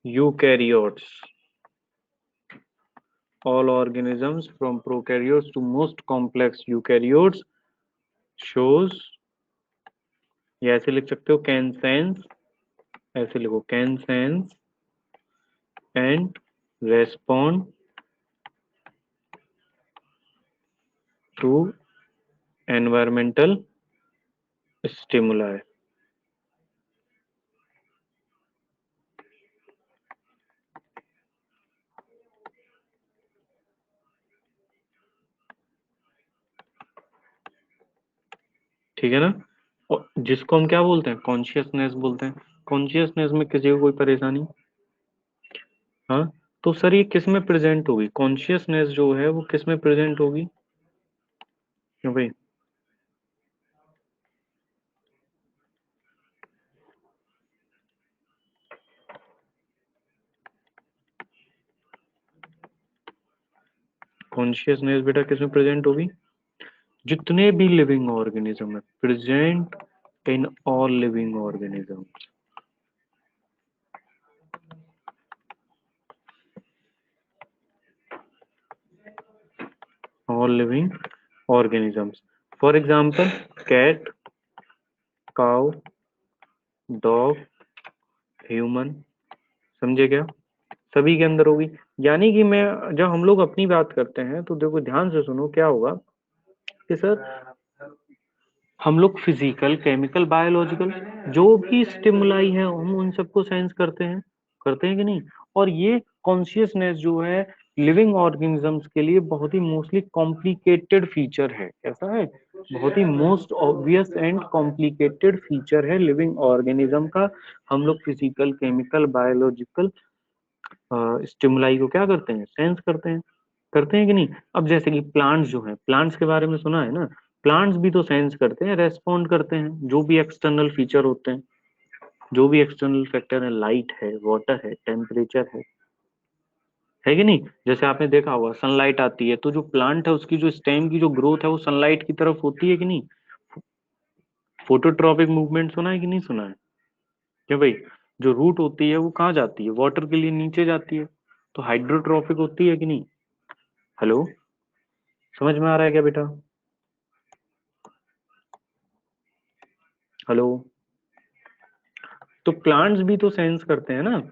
eukaryotes. All organisms from prokaryotes to most complex eukaryotes shows, या ऐसे लिख सकते हो कैन सेंस, ऐसे लिखो can sense and respond to environmental stimuli. ठीक है ना। और जिसको हम क्या बोलते हैं, कॉन्शियसनेस बोलते हैं। कॉन्शियसनेस में किसी को कोई परेशानी? हाँ। तो सर ये किस में प्रेजेंट होगी, कॉन्शियसनेस जो है वो किस में प्रेजेंट होगी? क्यों भाई? कॉन्शियसनेस बेटा किस में प्रेजेंट होगी? जितने भी लिविंग ऑर्गेनिज्म है, present in all living organism. All living organisms. For example cat, cow, dog, human. समझे क्या? सभी के अंदर होगी। यानी कि मैं, जब हम लोग अपनी बात करते हैं तो देखो ध्यान से सुनो, क्या होगा कि सर हम लोग फिजिकल, केमिकल, बायोलॉजिकल जो भी स्टिमुलाई है हम उन सबको सेंस करते हैं कि नहीं? और ये कॉन्शियसनेस जो है लिविंग ऑर्गेनिजम्स के लिए बहुत ही मोस्टली कॉम्प्लिकेटेड फीचर है। कैसा है? बहुत ही most obvious and complicated feature है लिविंग ऑर्गेनिज्म का। हम लोग फिजिकल, केमिकल, बायोलॉजिकल स्टिमुलाई को क्या करते हैं, सेंस करते हैं कि नहीं? अब जैसे कि प्लांट्स जो है, प्लांट्स के बारे में सुना है ना, प्लांट्स भी तो सेंस करते हैं, रेस्पॉन्ड करते हैं जो भी एक्सटर्नल फीचर होते हैं, जो भी एक्सटर्नल फैक्टर है, लाइट है, वाटर है, टेम्परेचर है कि नहीं? जैसे आपने देखा होगा सनलाइट आती है तो जो प्लांट है उसकी जो स्टेम की जो ग्रोथ है वो सनलाइट की तरफ होती है कि नहीं? फोटोट्रॉपिक मूवमेंट सुना है कि नहीं सुना है? क्या भाई? जो रूट होती है वो कहाँ जाती है, वाटर के लिए नीचे जाती है, तो हाइड्रोट्रॉपिक होती है कि नहीं? हेलो, समझ में आ रहा है क्या बेटा? हेलो। तो प्लांट्स भी तो सेंस करते हैं ना।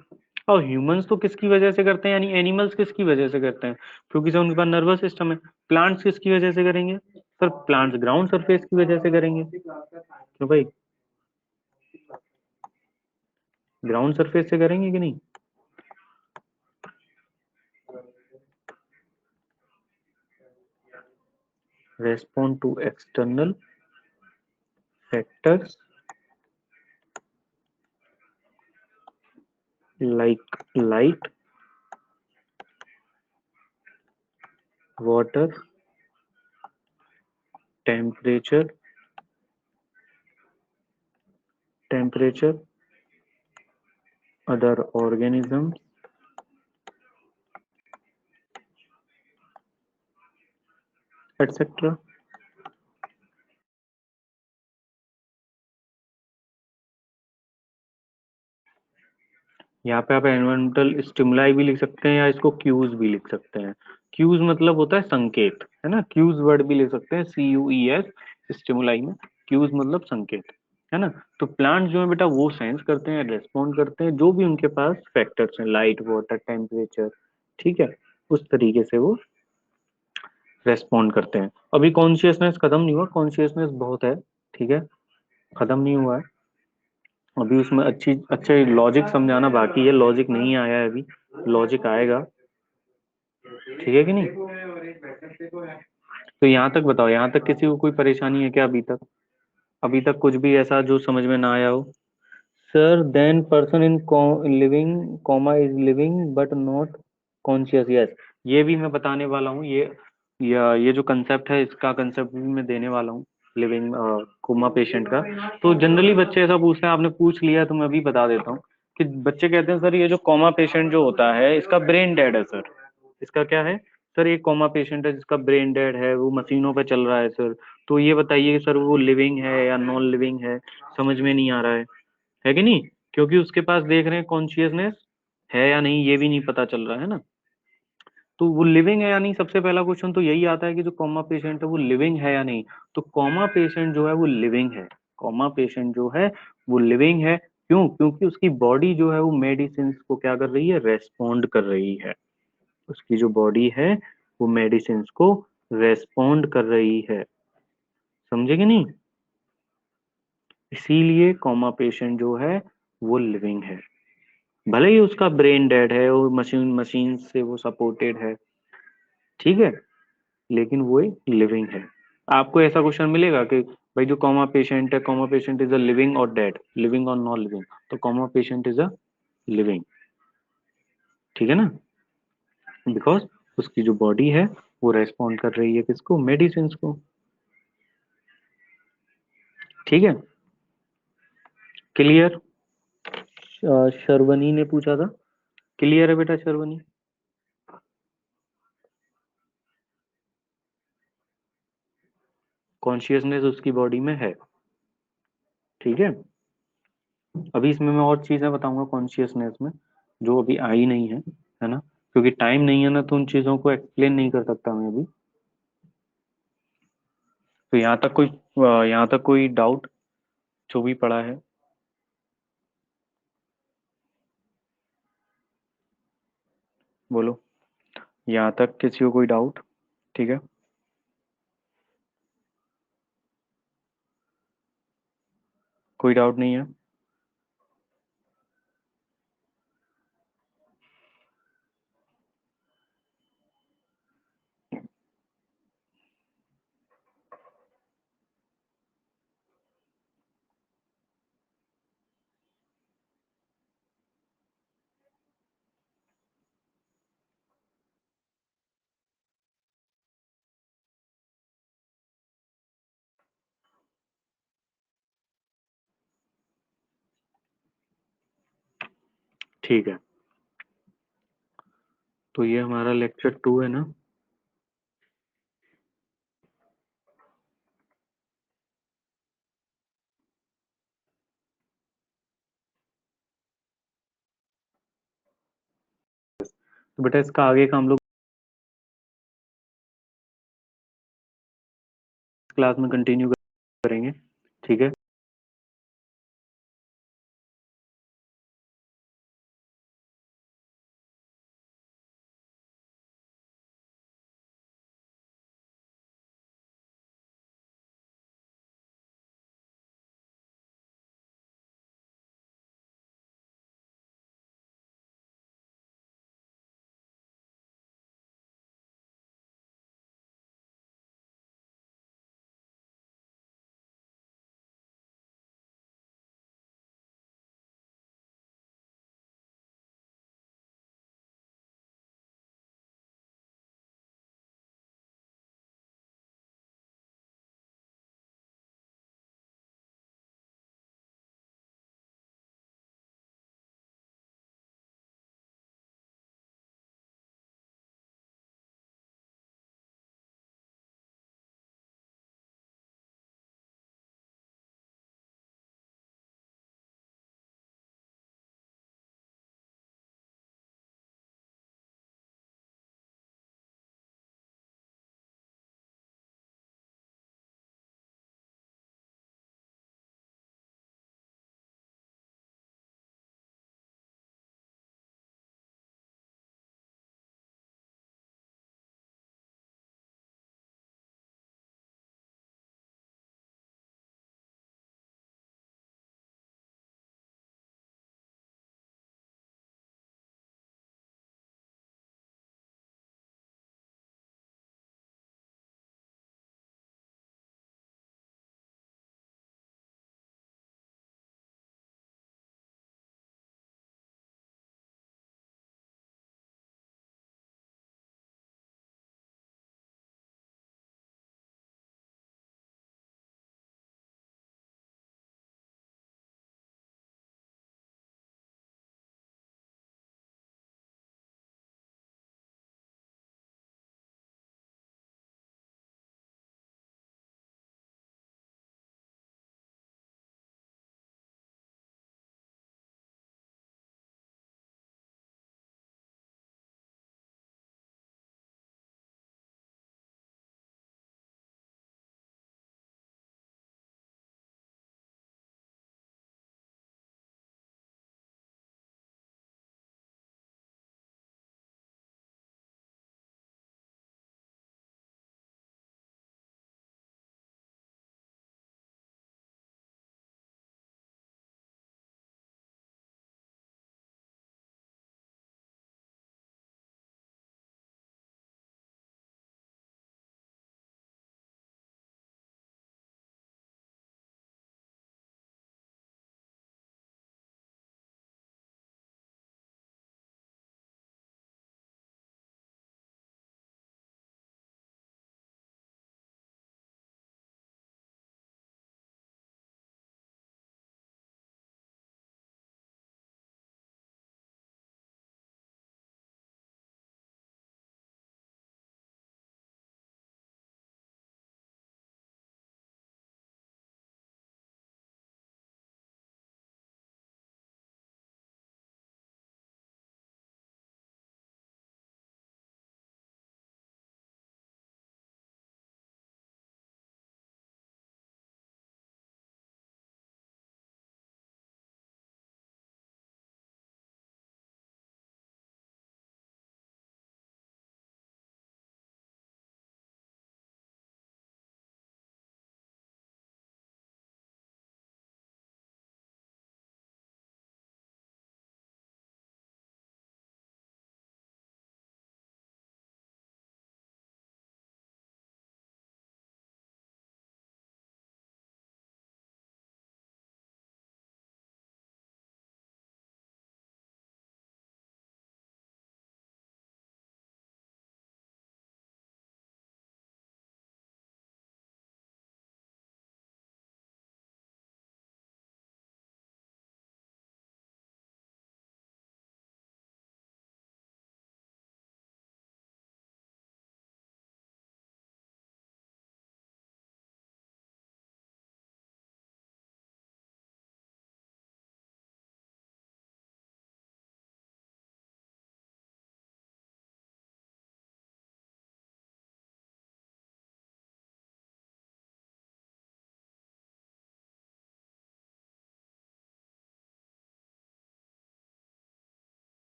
और ह्यूमंस तो किसकी वजह से करते हैं, यानी एनिमल्स किसकी वजह से करते हैं? क्योंकि सर उनके पास नर्वस सिस्टम है। प्लांट्स किसकी वजह से करेंगे? सर प्लांट्स ग्राउंड सरफेस की वजह से करेंगे। क्यों भाई? ग्राउंड सरफेस से करेंगे कि नहीं? Respond to external factors like light, water, temperature, other organism, etcetera. यहाँ पे आप एनवायरमेंटल स्टिमुलाई भी लिख सकते हैं या इसको क्यूज भी लिख सकते हैं। क्यूज मतलब होता है संकेत, है ना? क्यूज वर्ड भी लिख सकते हैं, CUES, स्टिमुलाई में क्यूज मतलब संकेत, है ना? तो प्लांट जो है बेटा वो सेंस करते हैं, रेस्पॉन्ड करते हैं जो भी उनके पास फैक्टर्स हैं, लाइट, वाटर, टेम्परेचर, ठीक है, उस तरीके से वो रेस्पॉन्ड करते हैं। अभी कॉन्शियसनेस खत्म नहीं हुआ, कॉन्शियसनेस बहुत है, ठीक है, खत्म नहीं हुआ है। अभी उसमें अच्छे लॉजिक समझाना बाकी है, लॉजिक नहीं आया है अभी, लॉजिक आएगा। ठीक है कि नहीं? तो यहाँ तक बताओ, यहाँ तक किसी को कोई परेशानी है क्या अभी तक? अभी तक कुछ भी ऐसा जो समझ में ना आया हो? Sir then person in living coma is living but not conscious, yes. ये भी मैं बताने वाला हूँ, ये जो कंसेप्ट है इसका कंसेप्ट भी मैं देने वाला हूँ, लिविंग कोमा पेशेंट का। तो जनरली बच्चे ऐसा पूछते हैं, आपने पूछ लिया तो मैं भी बता देता हूँ कि बच्चे कहते हैं सर ये जो कोमा पेशेंट जो होता है इसका ब्रेन डेड है सर। इसका क्या है? सर एक कोमा पेशेंट है जिसका ब्रेन डेड है, वो मशीनों पे चल रहा है सर। तो ये बताइए सर वो लिविंग है या नॉन लिविंग है? समझ में नहीं आ रहा है कि नहीं? क्योंकि उसके पास देख रहे हैं कॉन्शियसनेस है या नहीं ये भी नहीं पता चल रहा है ना। तो वो लिविंग है या नहीं, सबसे पहला क्वेश्चन तो यही आता है कि जो कॉमा पेशेंट है वो लिविंग है या नहीं। तो कॉमा पेशेंट जो है वो लिविंग है, कॉमा पेशेंट जो है वो लिविंग है। क्यों? क्योंकि उसकी बॉडी जो है वो मेडिसिन को क्या कर रही है, रेस्पॉन्ड कर रही है। उसकी जो बॉडी है वो मेडिसिन को रेस्पॉन्ड कर रही है, समझे कि नहीं? इसीलिए कॉमा पेशेंट जो है वो लिविंग है, भले ही उसका ब्रेन डेड है, वो मशीन मशीन से वो सपोर्टेड है, ठीक है, लेकिन वो एक लिविंग है। आपको ऐसा क्वेश्चन मिलेगा कि भाई जो कॉमा पेशेंट है, comma patient is a living और डेड, लिविंग और नॉन लिविंग, तो comma patient is a living, ठीक है ना, बिकॉज उसकी जो बॉडी है वो रेस्पॉन्ड कर रही है किसको, मेडिसिन को, ठीक है, क्लियर? शर्वनी ने पूछा था, क्लियर है बेटा शर्वनी? कॉन्शियसनेस उसकी बॉडी में है, ठीक है। अभी इसमें मैं और चीजें बताऊंगा कॉन्शियसनेस में जो अभी आई नहीं है ना, क्योंकि टाइम नहीं है ना, तो उन चीजों को एक्सप्लेन नहीं कर सकता मैं अभी। तो यहाँ तक कोई डाउट जो भी पड़ा है? बोलो, यहाँ तक किसी को कोई डाउट? ठीक है, कोई डाउट नहीं है? ठीक है, तो ये हमारा लेक्चर 2 है ना। तो बेटा इसका आगे का हम लोग क्लास में कंटिन्यू करेंगे, ठीक है।